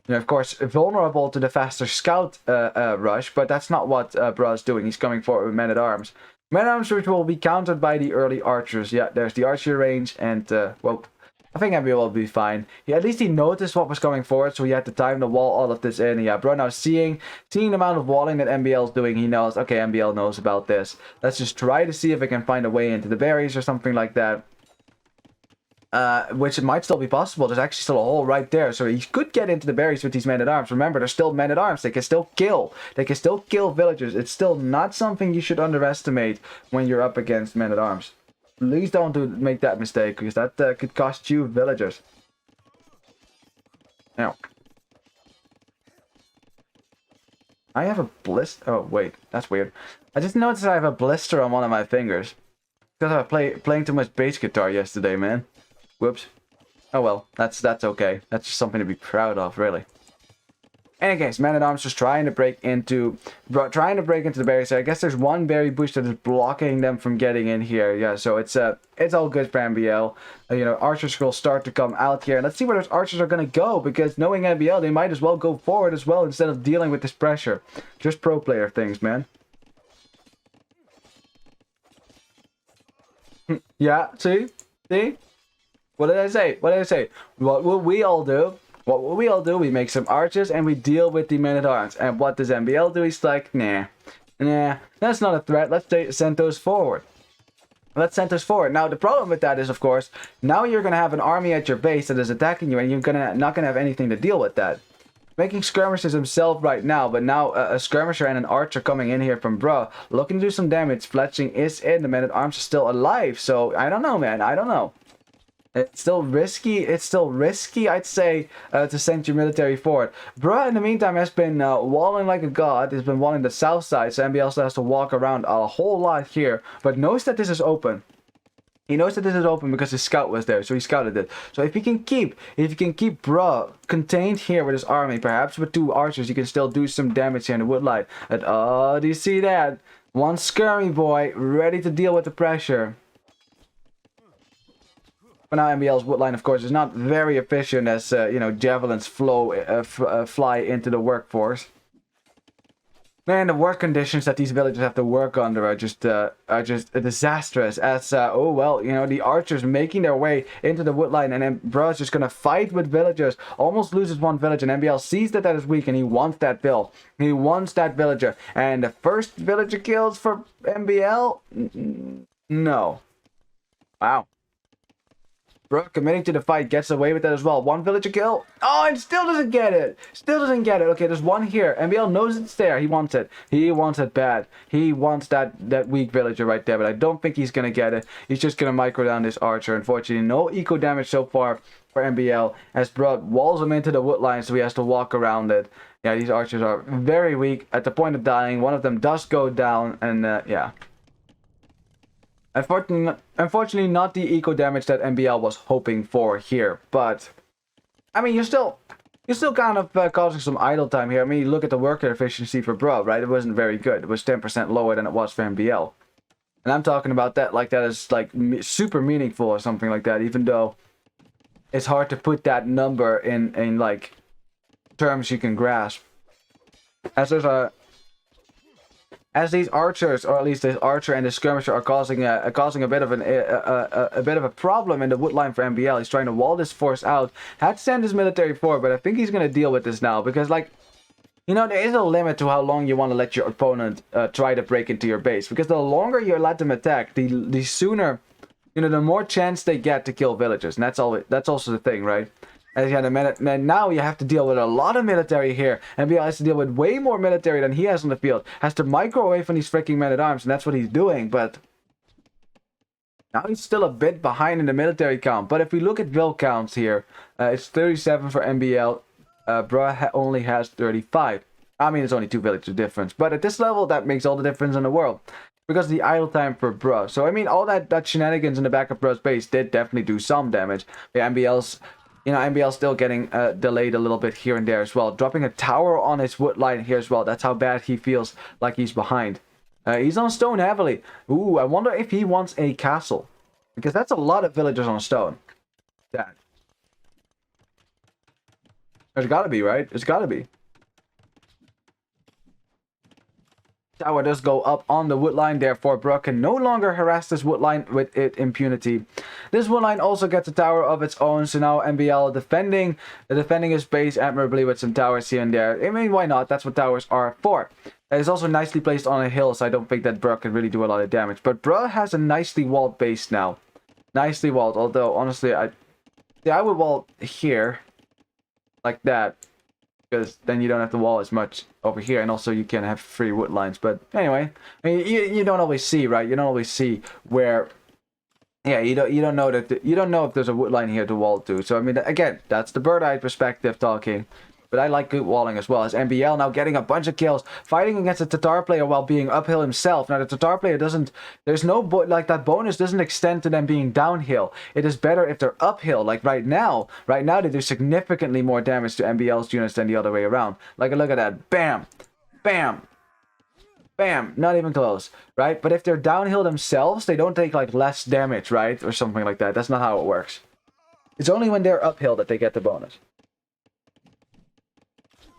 vulnerable to the faster scout rush, but that's not what Bruh's doing. He's coming forward with men-at-arms. Men-at-arms which will be countered by the early archers. Yeah, there's the archer range, and, well, I think MbL will be fine. At least he noticed what was coming forward, so he had the time to wall all of this in. Yeah, Bruh now seeing the amount of walling that MbL is doing, he knows, okay, MbL knows about this. Let's just try to see if we can find a way into the berries or something like that. Which might still be possible. There's actually still a hole right there, so he could get into the berries with these men-at-arms. Remember, they're still men-at-arms. They can still kill. They can still kill villagers. It's still not something you should underestimate when you're up against men-at-arms. Please don't make that mistake, because that could cost you villagers. Now, I have a blister. Oh wait, that's weird. I just noticed I have a blister on one of my fingers because I was playing too much bass guitar yesterday, man. Whoops. Oh well, that's okay. That's just something to be proud of, really. In any case, men-at-arms just trying to break into the berry. So I guess there's one berry bush that is blocking them from getting in here. Yeah, so it's all good for MbL. You know, archers will start to come out here. And let's see where those archers are gonna go, because knowing MbL, they might as well go forward as well instead of dealing with this pressure. Just pro player things, man. Yeah, see? What did I say? What will we all do? We make some archers and we deal with the men-at-arms. And what does MbL do? He's like, nah, that's not a threat. Let's send those forward. Now, the problem with that is, of course, now you're going to have an army at your base that is attacking you, and you're not going to have anything to deal with that. Making skirmishers himself right now, but now a skirmisher and an archer coming in here from Bruh, looking to do some damage. Fletching is in. The men-at-arms are still alive, so I don't know, man. I don't know. It's still risky, I'd say, to send your military forward. Bruh, in the meantime, has been walling like a god. He's been walling the south side, so MbL also has to walk around a whole lot here, but knows that this is open. He knows that this is open because his scout was there, so he scouted it. So if you can keep Bruh contained here with his army, perhaps with 2 archers, you can still do some damage here in the woodline. And oh, do you see that? One skirmy boy, ready to deal with the pressure. But now MbL's woodline, of course, is not very efficient as, you know, javelins fly into the workforce. Man, the work conditions that these villagers have to work under are just disastrous. As oh well, you know, the archers making their way into the woodline, and then Bruh's just gonna fight with villagers. Almost loses one village, and MbL sees that that is weak, and he wants that bill. He wants that villager, and the first villager kills for MbL. No. Wow. Bro, committing to the fight, gets away with that as well. One villager kill. Oh, and still doesn't get it. Still doesn't get it. Okay, there's one here. MbL knows it's there. He wants it. He wants it bad. He wants that weak villager right there, but I don't think he's going to get it. He's just going to micro down this archer. Unfortunately, no eco damage so far for MbL, as Bro walls him into the wood line, so he has to walk around it. Yeah, these archers are very weak. At the point of dying, one of them does go down, and yeah. Unfortunately, not the eco damage that MbL was hoping for here, but I mean, you're still kind of causing some idle time here. I mean, look at the worker efficiency for Bro, right? It wasn't very good. It was 10% lower than it was for MbL, and I'm talking about that like that is like super meaningful or something like that. Even though it's hard to put that number in like terms you can grasp, as there's a. As these archers, or at least this archer and the skirmisher, are causing a bit of a problem in the wood line for MbL. He's trying to wall this force out. Had to send his military forward, but I think he's gonna deal with this now because, like, you know, there is a limit to how long you want to let your opponent try to break into your base. Because the longer you let them attack, the sooner, you know, the more chance they get to kill villagers, and that's also the thing, right? As you had a minute, and now you have to deal with a lot of military here. MbL has to deal with way more military than he has on the field. Has to micro away from these freaking men-at-arms, and that's what he's doing, but now he's still a bit behind in the military count. But if we look at vill counts here, it's 37 for MbL. Bro only has 35. I mean, it's only 2 villages difference, but at this level, that makes all the difference in the world. Because of the idle time for Bro. So, I mean, all that shenanigans in the back of Bro's base did definitely do some damage. Yeah, MbL's... You know, MbL's still getting delayed a little bit here and there as well. Dropping a tower on his wood line here as well. That's how bad he feels like he's behind. He's on stone heavily. Ooh, I wonder if he wants a castle. Because that's a lot of villagers on stone. That. There's gotta be, right? There's gotta be. Tower does go up on the wood line, therefore Bro can no longer harass this wood line with impunity. This wood line also gets a tower of its own, so now MbL defending his base admirably with some towers here and there. I mean, why not? That's what towers are for. It's also nicely placed on a hill, so I don't think that Bro can really do a lot of damage. But Bro has a nicely walled base now. Nicely walled, although honestly, I would wall here, like that. Because then you don't have to wall as much over here, and also you can have free wood lines. But anyway, I mean, you don't always see, right? You don't always see where, yeah, you don't know that you don't know if there's a wood line here to wall to. So I mean, again, that's the bird-eye perspective talking. But I like good walling as well, as MbL now getting a bunch of kills, fighting against a Tatar player while being uphill himself. Now the Tatar player doesn't, there's no, like that bonus doesn't extend to them being downhill. It is better if they're uphill, like right now. Right now they do significantly more damage to MbL's units than the other way around. Like, look at that, bam, bam, bam, not even close, right? But if they're downhill themselves, they don't take like less damage, right? Or something like that. That's not how it works. It's only when they're uphill that they get the bonus.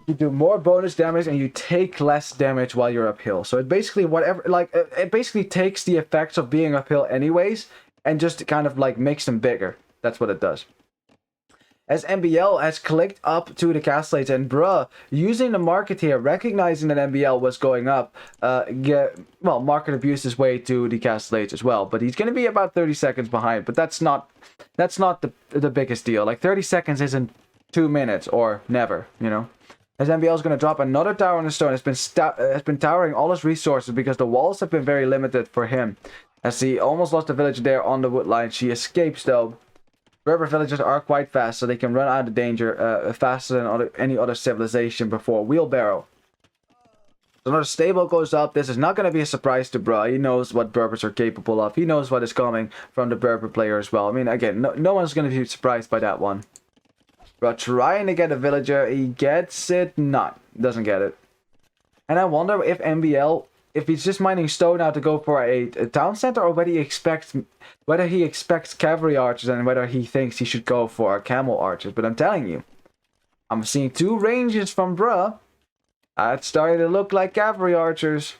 You do more bonus damage and you take less damage while you're uphill. So it basically it basically takes the effects of being uphill anyways and just kind of like makes them bigger. That's what it does. As MbL has clicked up to the castellates, and Bro, using the market here, recognizing that MbL was going up, market abused his way to the castellates as well. But he's going to be about 30 seconds behind. But that's not the biggest deal. Like 30 seconds isn't 2 minutes or never, you know. As MbL is going to drop another tower on the stone. Has been towering all his resources because the walls have been very limited for him. As he almost lost a village there on the wood line. She escapes though. Berber villagers are quite fast, so they can run out of danger faster than any other civilization before wheelbarrow. So another stable goes up. This is not going to be a surprise to Bro. He knows what Berbers are capable of. He knows what is coming from the Berber player as well. I mean, again, no one's going to be surprised by that one. Bro trying to get a villager. He gets it. Not. Doesn't get it. And I wonder if MbL, if he's just mining stone now to go for a town center, or whether he expects cavalry archers and whether he thinks he should go for camel archers. But I'm telling you, I'm seeing 2 ranges from Bro. It's starting to look like cavalry archers.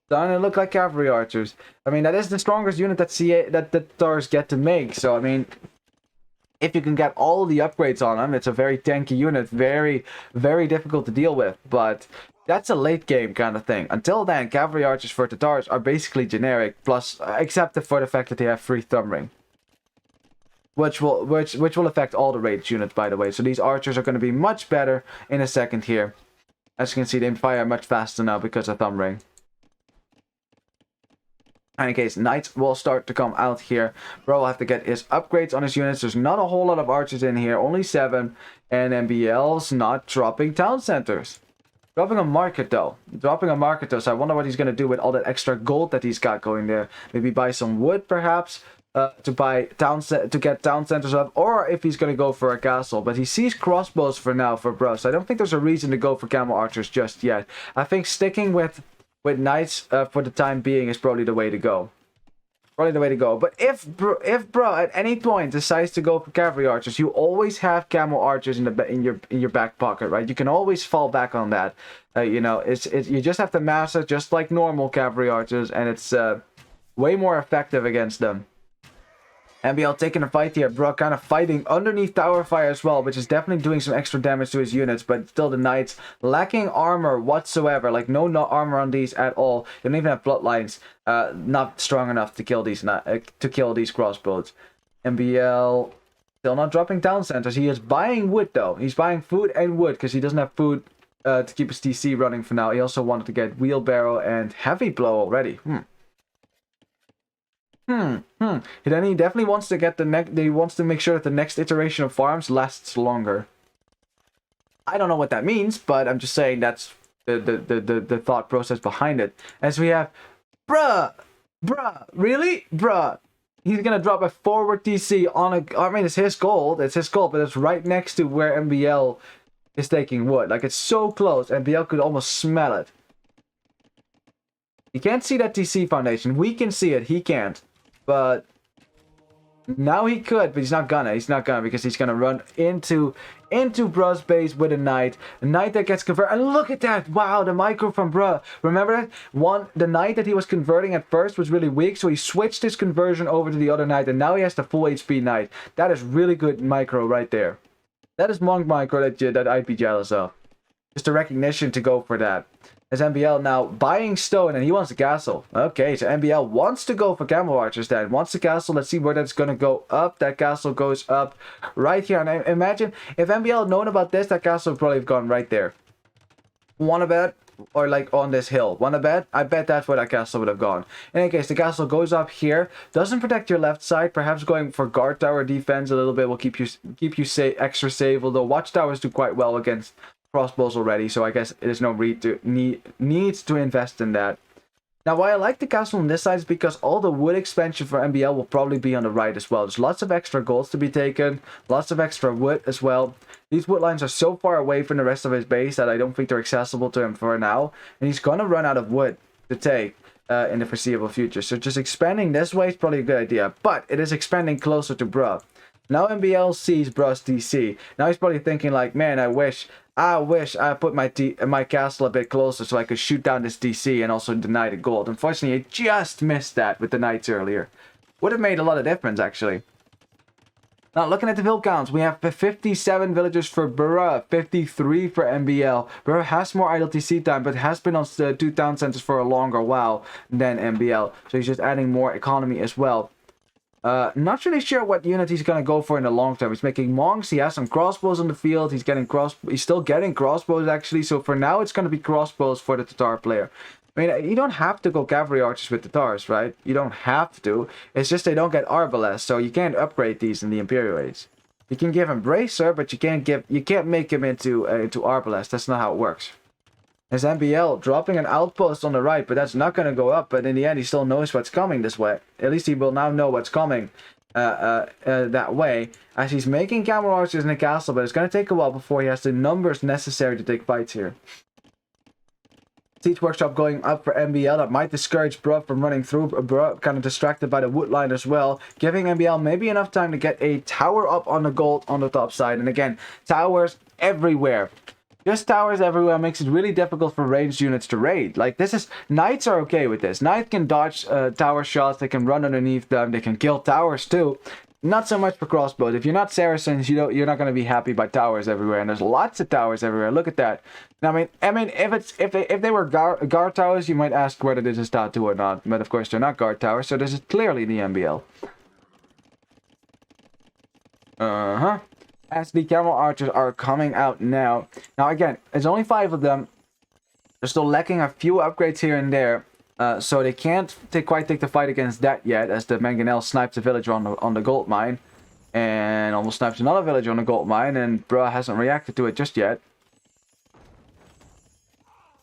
Starting to look like cavalry archers. I mean, that is the strongest unit that the Tatars get to make. So, I mean, if you can get all the upgrades on them, it's a very tanky unit. Very, very difficult to deal with. But that's a late game kind of thing. Until then, cavalry archers for Tatars are basically generic. Plus, except for the fact that they have free thumb ring. Which will affect all the ranged units, by the way. So these archers are going to be much better in a second here. As you can see, they fire much faster now because of thumb ring. In any case, knights will start to come out here. Bro will have to get his upgrades on his units. There's not a whole lot of archers in here, only 7. And MbL's not dropping town centers. Dropping a market though. So I wonder what he's going to do with all that extra gold that he's got going there. Maybe buy some wood perhaps. To get town centers up, or if he's gonna go for a castle. But he sees crossbows for now for Bro, so I don't think there's a reason to go for camel archers just yet. I think sticking with knights for the time being is probably the way to go. But if Bro at any point decides to go for cavalry archers, you always have camel archers in your back pocket, right? You can always fall back on that. You know, you just have to mass it just like normal cavalry archers, and it's way more effective against them. MbL taking a fight here. Bro kind of fighting underneath tower fire as well, which is definitely doing some extra damage to his units, but still the knights lacking armor whatsoever. Like no armor on these at all. They don't even have bloodlines. Not strong enough to kill these crossbows. MbL still not dropping town centers. He is buying wood though. He's buying food and wood because he doesn't have food to keep his TC running for now. He also wanted to get wheelbarrow and heavy blow already. Then he definitely wants to get he wants to make sure that the next iteration of farms lasts longer. I don't know what that means, but I'm just saying that's the thought process behind it. As we have, bruh, really? Bruh. He's gonna drop a forward TC on I mean, it's his gold, but it's right next to where MbL is taking wood. Like, it's so close, MbL could almost smell it. You can't see that TC foundation. We can see it, he can't. But now he could, but he's not gonna because he's gonna run into Bruh's base with a knight that gets converted. And look at that! Wow, the micro from Bruh. Remember that? The knight that he was converting at first was really weak, so he switched his conversion over to the other knight, and now he has the full HP knight. That is really good micro right there. That is monk micro that I'd be jealous of. Just a recognition to go for that. As MbL now buying stone, and he wants a castle. Okay, so MbL wants to go for camel archers then. Wants the castle. Let's see where that's going to go up. That castle goes up right here. And imagine if MbL had known about this, that castle would probably have gone right there. Wanna bet? Or like on this hill. Wanna bet? I bet that's where that castle would have gone. In any case, the castle goes up here. Doesn't protect your left side. Perhaps going for guard tower defense a little bit will keep you extra safe. Although watchtowers do quite well against crossbows already, so I guess there's no needs to invest in that. Now, why I like the castle on this side is because all the wood expansion for MbL will probably be on the right as well. There's lots of extra golds to be taken, lots of extra wood as well. These wood lines are so far away from the rest of his base that I don't think they're accessible to him for now, and he's gonna run out of wood to take in the foreseeable future. So just expanding this way is probably a good idea, but it is expanding closer to Bruh. Now MbL sees Bruh's DC. Now he's probably thinking like, man, I wish I put my castle a bit closer so I could shoot down this DC and also deny the gold. Unfortunately, I just missed that with the knights earlier. Would have made a lot of difference, actually. Now, looking at the vill counts, we have 57 villagers for Bruh, 53 for MbL. Bruh has more idle TC time, but has been on 2 town centers for a longer while than MbL. So he's just adding more economy as well. Not really sure what unit he's gonna go for in the long term. He's making monks. He has some crossbows on the field. He's still getting crossbows actually. So for now, it's gonna be crossbows for the Tatar player. I mean, you don't have to go cavalry archers with Tatars, right? You don't have to. It's just they don't get arbalest, so you can't upgrade these in the Imperial Age. You can give him bracer, but you can't make him into arbalest. That's not how it works. As MbL dropping an outpost on the right, but that's not going to go up. But in the end, he still knows what's coming this way. At least he will now know what's coming that way. As he's making camel archers in the castle, but it's going to take a while before he has the numbers necessary to take fights here. Siege workshop going up for MbL. That might discourage Bruh from running through. Bruh kind of distracted by the wood line as well, giving MbL maybe enough time to get a tower up on the gold on the top side. And again, towers everywhere. Just towers everywhere makes it really difficult for ranged units to raid. Like, this is... Knights are okay with this. Knights can dodge tower shots, they can run underneath them, they can kill towers too. Not so much for crossbows. If you're not Saracens, you're not going to be happy by towers everywhere, and there's lots of towers everywhere. Look at that. I mean, if they were guard towers, you might ask whether this is tattoo or not. But of course, they're not guard towers, so this is clearly the MbL. As the camel archers are coming out now. Now again, there's only 5 of them. They're still lacking a few upgrades here and there. So they can't quite take the fight against that yet, as the Mangonel snipes a villager on the gold mine. And almost snipes another villager on the gold mine, and bruh hasn't reacted to it just yet.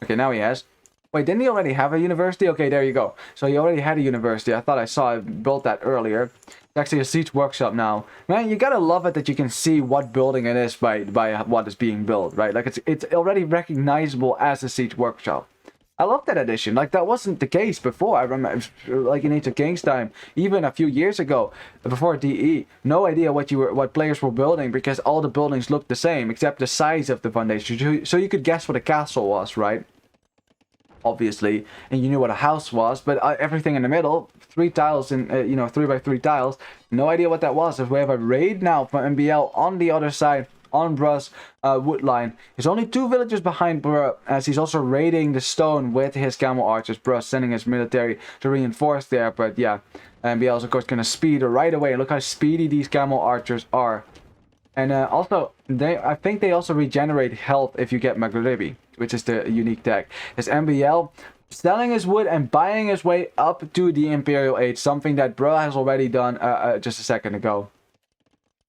Okay, now he has. Wait, didn't he already have a university? Okay, there you go. So he already had a university. I thought I saw it built that earlier. It's actually a siege workshop now. Man, you gotta love it that you can see what building it is by what is being built, right? Like, it's already recognizable as a siege workshop. I love that addition. Like, that wasn't the case before. I remember, like in Age of Kings time, even a few years ago, before DE, no idea what players were building, because all the buildings looked the same except the size of the foundation. So you could guess what a castle was, right? Obviously, and you knew what a house was, but everything in the middle, 3 tiles in 3 by 3 tiles, no idea what that was. If we have a raid now from MbL on the other side, on Bruh's wood line, he's only 2 villages behind Bruh, as he's also raiding the stone with his camel archers. Bruh sending his military to reinforce there, but yeah, MbL is of course gonna speed right away. Look how speedy these camel archers are. And also, I think they also regenerate health if you get Maghribi, which is the unique tech. As MbL selling his wood and buying his way up to the Imperial Age, something that Bruh has already done just a second ago.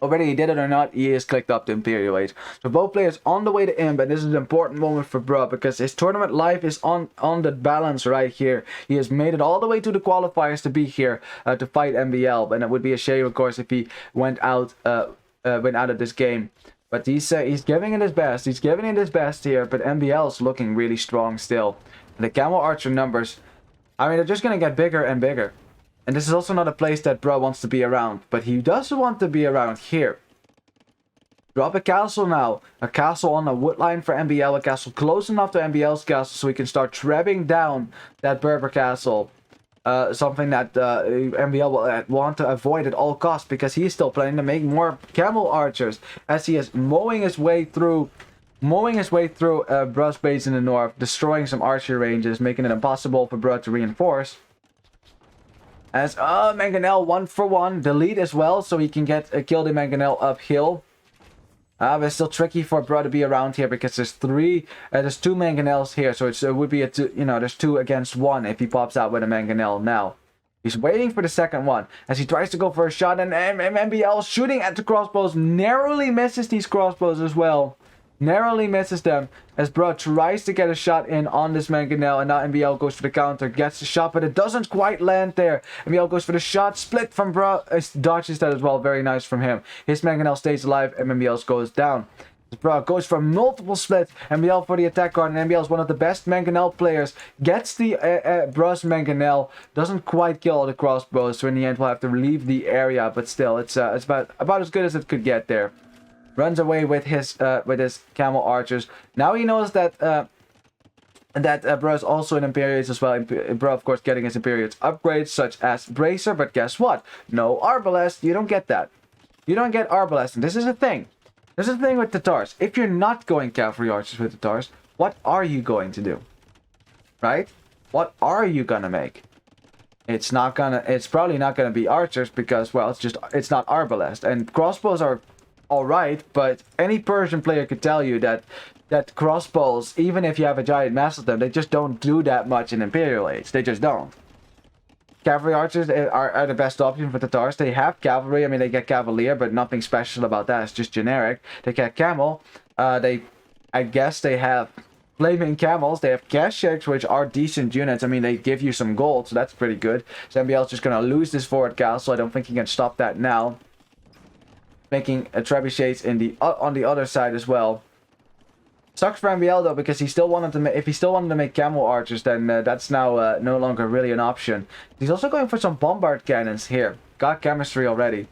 Whether he did it or not, he is clicked up to Imperial Age. So both players on the way to Imp, and this is an important moment for Bruh, because his tournament life is on the balance right here. He has made it all the way to the qualifiers to be here to fight MbL, and it would be a shame, of course, if he went out of this game. But he's giving it his best. He's giving it his best here, but MbL is looking really strong still. And the camel archer numbers, I mean, they're just going to get bigger and bigger. And this is also not a place that Bruh wants to be around, but he does want to be around here. Drop a castle now. A castle on a wood line for MbL, a castle close enough to MbL's castle so we can start trapping down that Berber castle. Something that MbL will want to avoid at all costs, because he's still planning to make more camel archers as he is mowing his way through Bruh's base in the north, destroying some archer ranges, making it impossible for Bruh to reinforce. As Mangonel 1 for 1, the lead as well, so he can get kill the Mangonel uphill. But it's still tricky for Bruh to be around here, because there's 2 Mangonels here, so it would be there's 2 against 1 if he pops out with a Mangonel now. He's waiting for the second one as he tries to go for a shot, and MbL shooting at the crossbows, narrowly misses these crossbows as well. Narrowly misses them as Bruh tries to get a shot in on this Mangonel, and now MbL goes for the counter, gets the shot, but it doesn't quite land there. MbL goes for the shot, split from Bruh, dodges that as well, very nice from him. His Mangonel stays alive, and MbL's goes down. Bruh goes for multiple splits, MbL for the attack card, and MbL is one of the best Mangonel players, gets the Bruh's Mangonel, doesn't quite kill all the crossbows, so in the end we'll have to leave the area, but still, it's about as good as it could get there. Runs away with his camel archers. Now he knows that Bruh is also an Imperial as well. Bruh, of course, getting his Imperial upgrades such as Bracer, but guess what? No Arbalest. You don't get that. You don't get Arbalest, and this is a thing. This is the thing with Tatars. If you're not going cavalry archers with Tatars, what are you going to do? Right? What are you gonna make? It's probably not gonna be archers, because, well, it's not Arbalest, and crossbows are alright, but any Persian player could tell you that crossbows, even if you have a giant mass of them, they just don't do that much in Imperial Age. They just don't. Cavalry archers are the best option for Tatars. They have cavalry. I mean, they get cavalier, but nothing special about that. It's just generic. They get camel. I guess they have flaming camels. They have Kasheks, which are decent units. I mean, they give you some gold, so that's pretty good. So MbL's just gonna lose this forward castle. I don't think he can stop that now. Making a trebuchets on the other side as well. Sucks for MbL though, because he still wanted to if he still wanted to make camel archers, then that's now no longer really an option. He's also going for some bombard cannons here. Got chemistry already.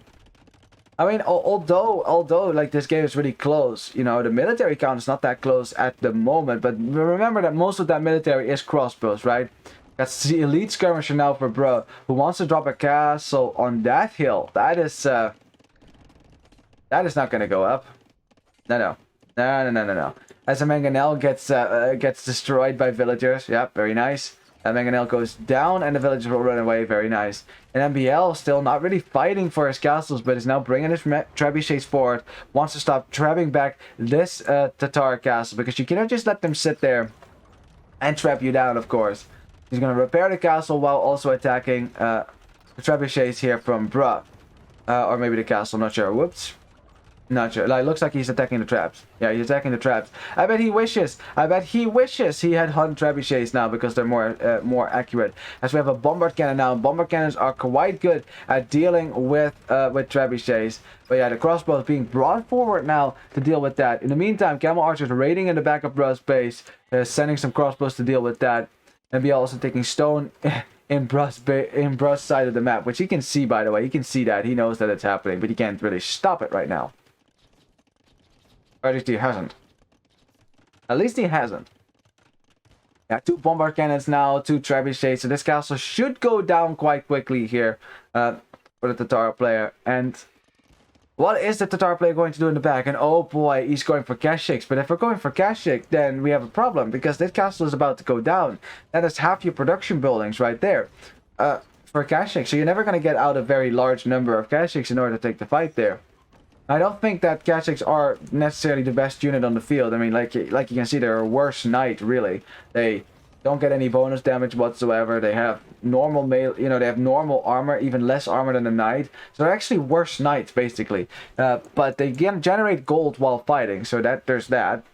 I mean, although like this game is really close, you know, the military count is not that close at the moment. But remember that most of that military is crossbows, right? That's the elite skirmisher now for bro, who wants to drop a castle on that hill. That is not gonna go up. No. As a mangonel gets destroyed by villagers. Yep, very nice. And mangonel goes down and the villagers will run away. Very nice. And MbL still not really fighting for his castles, but is now bringing his trebuchets forward. Wants to stop trapping back this Tatar castle, because you cannot just let them sit there and trap you down, of course. He's going to repair the castle while also attacking the trebuchets here from Bruh. Or maybe the castle, not sure. Whoops. Not sure. Like, looks like he's attacking the traps. Yeah, he's attacking the traps. I bet he wishes he had hunt trebuchets now, because they're more accurate. As we have a bombard cannon now. Bombard cannons are quite good at dealing with trebuchets. But yeah, the crossbow is being brought forward now to deal with that. In the meantime, camel archers raiding in the back of Bruh's base, sending some crossbows to deal with that. And we are also taking stone in Bruh's side of the map, which he can see, by the way. He can see that. He knows that it's happening, but he can't really stop it right now. Or at least he hasn't. At least he hasn't. Yeah, 2 bombard cannons now, 2 trebuchets. So this castle should go down quite quickly here for the Tatar player. And what is the Tatar player going to do in the back? And oh boy, he's going for Kashyyyk. But if we're going for Kashyyyk, then we have a problem, because this castle is about to go down. That is half your production buildings right there for Kashyyyk. So you're never going to get out a very large number of Kashyyks in order to take the fight there. I don't think that Kashyyks are necessarily the best unit on the field. I mean, like you can see, they're a worse knight, really. They don't get any bonus damage whatsoever. They have normal they have normal armor, even less armor than a knight. So they're actually worse knights, basically. But they generate gold while fighting, so there's that.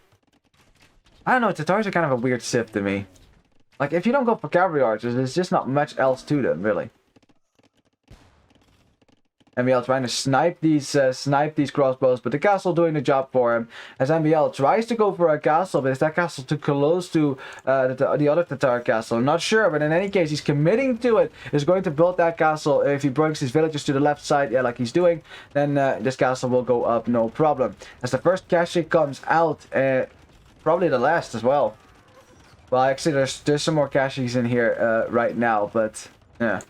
I don't know, Tatars are kind of a weird civ to me. Like, if you don't go for cavalry archers, there's just not much else to them, really. MbL trying to snipe these crossbows, but the castle doing the job for him. As MbL tries to go for a castle, but is that castle too close to the other Tatar castle? I'm not sure, but in any case, he's committing to it. He's going to build that castle. If he brings his villagers to the left side, yeah, like he's doing, then this castle will go up, no problem. As the first Kashyyyk comes out, probably the last as well. Well, actually, there's some more Kashyyks in here right now, but yeah.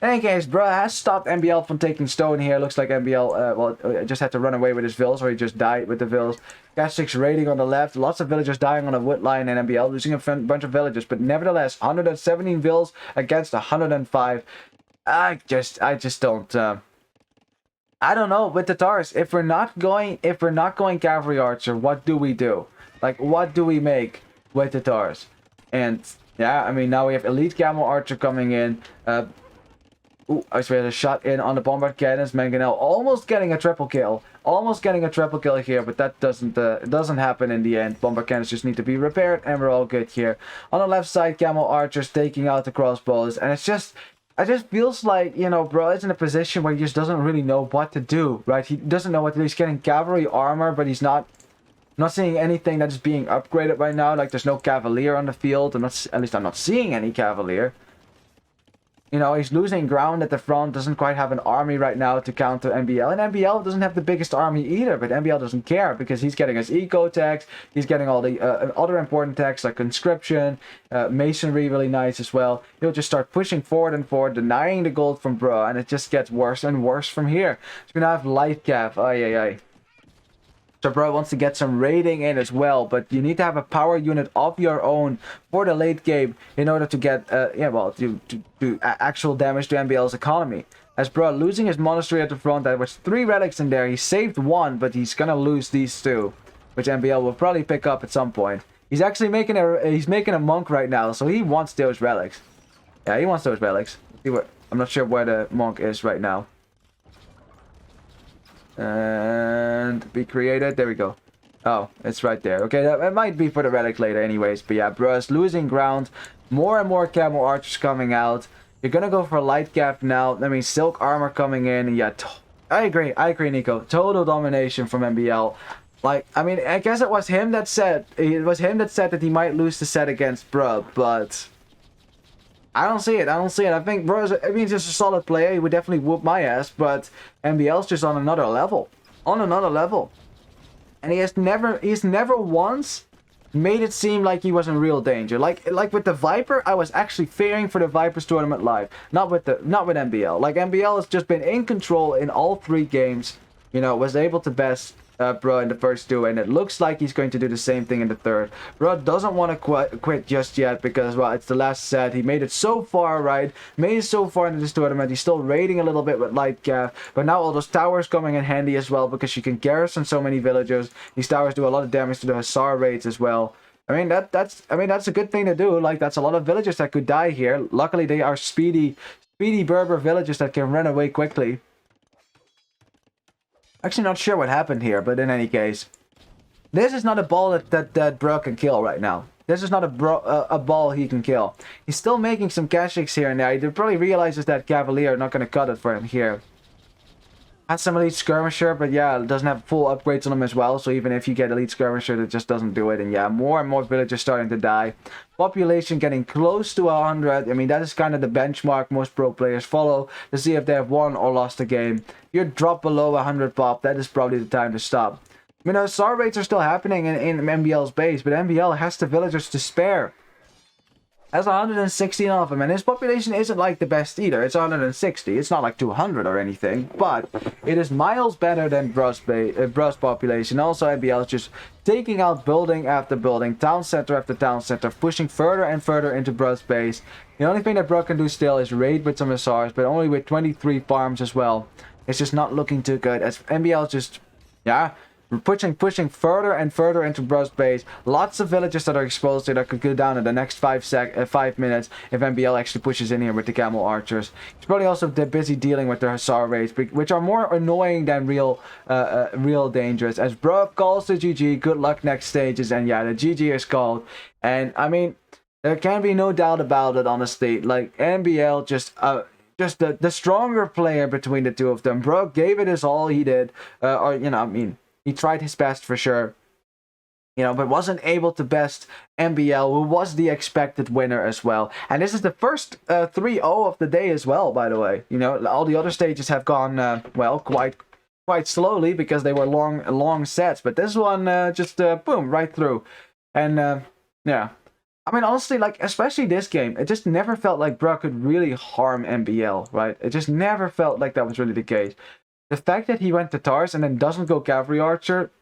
In any case, Bruh has stopped MbL from taking stone here. Looks like MbL, just had to run away with his vills, or he just died with the vills. Kashyyyks raiding on the left. Lots of villagers dying on the wood line, and MbL losing a bunch of villagers. But nevertheless, 117 vills against 105. I just don't. I don't know with the Tatars. If we're not going cavalry archer, what do we do? Like, what do we make with the Tatars? And yeah, I mean, now we have elite camel archer coming in. Ooh, I swear, a shot in on the bombard cannons. Mangonel almost getting a triple kill. Almost getting a triple kill here, but that doesn't happen in the end. Bombard cannons just need to be repaired, and we're all good here. On the left side, camel archers taking out the crossbows, and it just feels like, you know, bro is in a position where he just doesn't really know what to do, right? He doesn't know what to do. He's getting cavalry armor, but he's not seeing anything that is being upgraded right now. Like, there's no cavalier on the field. At least I'm not seeing any cavalier. You know, he's losing ground at the front, doesn't quite have an army right now to counter MbL. And MbL doesn't have the biggest army either, but MbL doesn't care, because he's getting his eco tax, he's getting all the other important tax like conscription, masonry, really nice as well. He'll just start pushing forward and forward, denying the gold from Bruh, and it just gets worse and worse from here. So we're gonna have light cap. Ay. So Bruh wants to get some raiding in as well, but you need to have a power unit of your own for the late game in order to get, to do actual damage to MbL's economy. As Bruh losing his monastery at the front, there was 3 relics in there. He saved 1, but he's gonna lose these 2, which MbL will probably pick up at some point. He's actually making a monk right now, so he wants those relics. Yeah, he wants those relics. I'm not sure where the monk is right now. And be created. There we go. Oh, it's right there. Okay, that might be for the relic later anyways. But yeah, Bruh's losing ground. More and more camel archers coming out. You're gonna go for light cap now. I mean, silk armor coming in. Yeah, I agree, Nico. Total domination from MbL. Like, I mean, I guess it was him that said that he might lose the set against Bruh, but I don't see it. I don't see it. I think bro, I mean, he's just a solid player. He would definitely whoop my ass, but MbL's just on another level. On another level. And he's never once made it seem like he was in real danger. Like with the Viper, I was actually fearing for the Vipers tournament live. Not with MbL. Like MbL has just been in control in all 3 games. You know, was able to best Bro in the first 2, and it looks like he's going to do the same thing in the 3rd. Bro doesn't want to quit just yet because, well, it's the last set. He made it so far, right? Made it so far into this tournament. He's still raiding a little bit with light cav, but now all those towers coming in handy as well because you can garrison so many villagers. These towers do a lot of damage to the Hussar raids as well. I mean that's a good thing to do. Like, that's a lot of villagers that could die here. Luckily they are speedy Berber villagers that can run away quickly. Actually not sure what happened here, but in any case, this is not a ball that Bro can kill right now. This is not a ball he can kill. He's still making some Kha'Zix here and there. He probably realizes that Cavalier are not going to cut it for him here. Has some elite skirmisher, but yeah, it doesn't have full upgrades on him as well. So even if you get elite skirmisher, it just doesn't do it. And yeah, more and more villagers starting to die. Population getting close to 100. I mean, that is kind of the benchmark most pro players follow to see if they have won or lost a game. If you drop below 100 pop, that is probably the time to stop. I mean, Hussar raids are still happening in MbL's base, but MbL has the villagers to spare. Has 116 of them, and his population isn't like the best either. It's 160. It's not like 200 or anything, but it is miles better than Bro's population. Also, MbL is just taking out building after building, town center after town center, pushing further and further into Bro's base. The only thing that Bro can do still is raid with some Hussars, but only with 23 farms as well. It's just not looking too good, as MbL just, yeah, pushing further and further into Bro's base. Lots of villages that are exposed here that could go down in the next 5 minutes if MbL actually pushes in here with the camel archers. He's probably also busy dealing with their Hussar raids, which are more annoying than real dangerous. As Bro calls the GG, good luck next stages, and yeah, the GG is called. And I mean, there can be no doubt about it, honestly. Like, MbL just the stronger player between the two of them. Bro gave it his all. He did, or you know, I mean, he tried his best for sure, you know, but wasn't able to best MbL, who was the expected winner as well. And this is the first 3-0 of the day as well, by the way. You know, all the other stages have gone, well, quite slowly because they were long sets. But this one, just, boom, right through. And, yeah. I mean, honestly, like, especially this game, it just never felt like Bro could really harm MbL, right? It just never felt like that was really the case. The fact that he went to Tars and then doesn't go Cavalry Archer,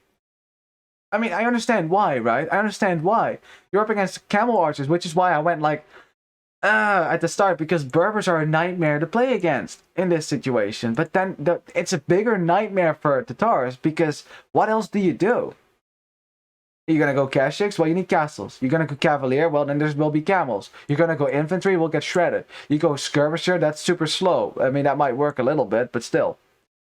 I mean, I understand why, right? I understand why. You're up against Camel Archers, which is why I went like, at the start, because Berbers are a nightmare to play against in this situation. But then it's a bigger nightmare for Tatars, because what else do you do? You're going to go Kha'Zix? Well, you need castles. You're going to go Cavalier? Well, then there will be camels. You're going to go infantry? We'll get shredded. You go Skirmisher? That's super slow. I mean, that might work a little bit, but still.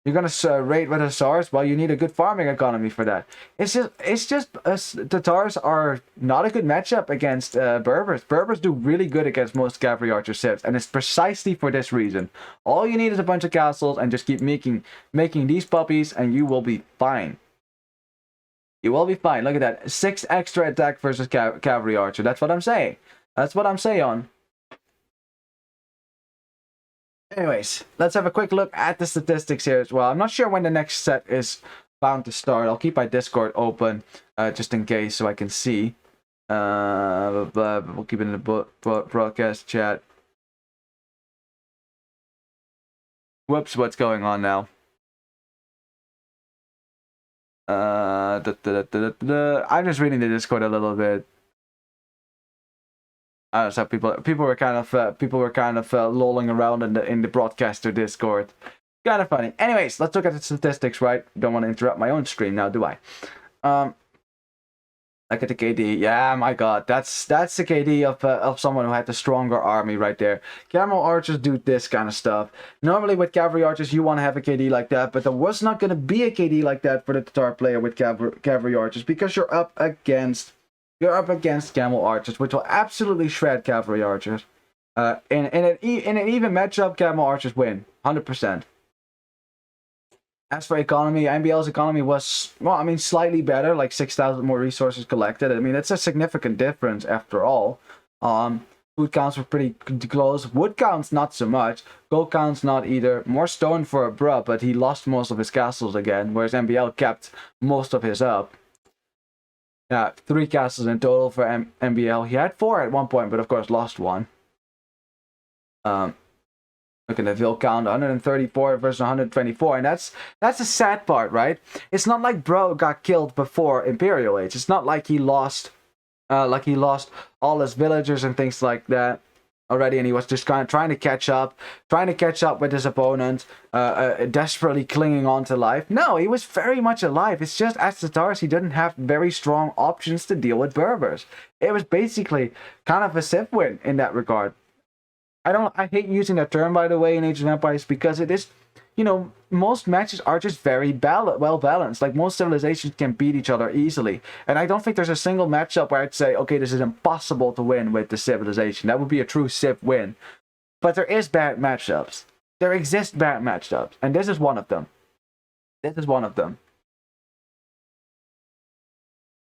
You're going to raid with Hussars? Well, you need a good farming economy for that. It's just Tatars are not a good matchup against Berbers. Berbers do really good against most Cavalry Archer sets, and it's precisely for this reason. All you need is a bunch of castles and just keep making these puppies, and you will be fine. You will be fine. Look at that. 6 extra attack versus Cavalry Archer. That's what I'm saying. That's what I'm saying. Anyways, let's have a quick look at the statistics here as well. I'm not sure when the next set is bound to start. I'll keep my Discord open just in case so I can see. We'll keep it in the broadcast chat. Whoops, what's going on now? I'm just reading the Discord a little bit. I don't know, people were kind of lolling around in the broadcaster Discord. Kind of funny. Anyways, let's look at the statistics, right? Don't want to interrupt my own stream now, do I? Look at the KD. Yeah, my God, that's the KD of someone who had the stronger army right there. Camel Archers do this kind of stuff. Normally with Cavalry Archers, you want to have a KD like that, but there was not going to be a KD like that for the Tatar player with Cavalry Archers because you're up against Camel Archers, which will absolutely shred Cavalry Archers. In an even matchup, Camel Archers win 100%. As for economy, MbL's economy was, well, I mean, slightly better, like 6,000 more resources collected. I mean, it's a significant difference after all. Food counts were pretty close. Wood counts, not so much. Gold counts, not either. More stone for Bruh, but he lost most of his castles again, whereas MbL kept most of his up. Yeah, 3 castles in total for MbL. He had 4 at one point, but of course lost 1. Look at the Vil count, 134 versus 124, and that's the sad part, right? It's not like Bro got killed before Imperial Age. It's not like he lost all his villagers and things like that already, and he was just kind of trying to catch up with his opponent, desperately clinging on to life. No, he was very much alive. It's just as the Tatars, he didn't have very strong options to deal with Berbers. It was basically kind of a Civ win in that regard. I hate using that term, by the way, in Age of Empires, because it is, you know, most matches are just very well balanced. Like, most civilizations can beat each other easily. And I don't think there's a single matchup where I'd say, okay, this is impossible to win with the civilization. That would be a true Civ win. But there is bad matchups. There exist bad matchups. And this is one of them. This is one of them.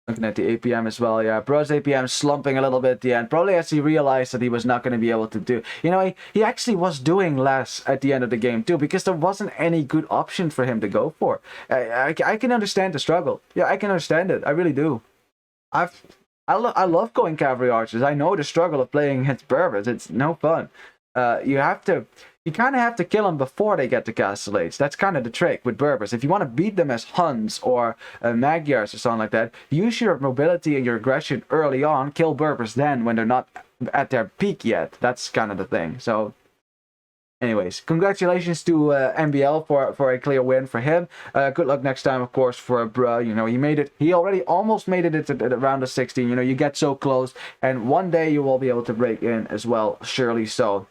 Looking at the APM as well, yeah. Bro's APM slumping a little bit at the end. Probably as he realized that he was not going to be able to do. You know, he actually was doing less at the end of the game too, because there wasn't any good option for him to go for. I can understand the struggle. Yeah, I can understand it. I really do. I love going cavalry archers. I know the struggle of playing against Berbers. It's no fun. You kind of have to kill them before they get to Castle Age. That's kind of the trick with Berbers. If you want to beat them as Huns or Magyars or something like that, use your mobility and your aggression early on. Kill Berbers then when they're not at their peak yet. That's kind of the thing. So, anyways, congratulations to MbL for a clear win for him. Good luck next time, of course, for Bruh. You know, he made it. He already almost made it at around the 16. You know, you get so close, and one day you will be able to break in as well. Surely so.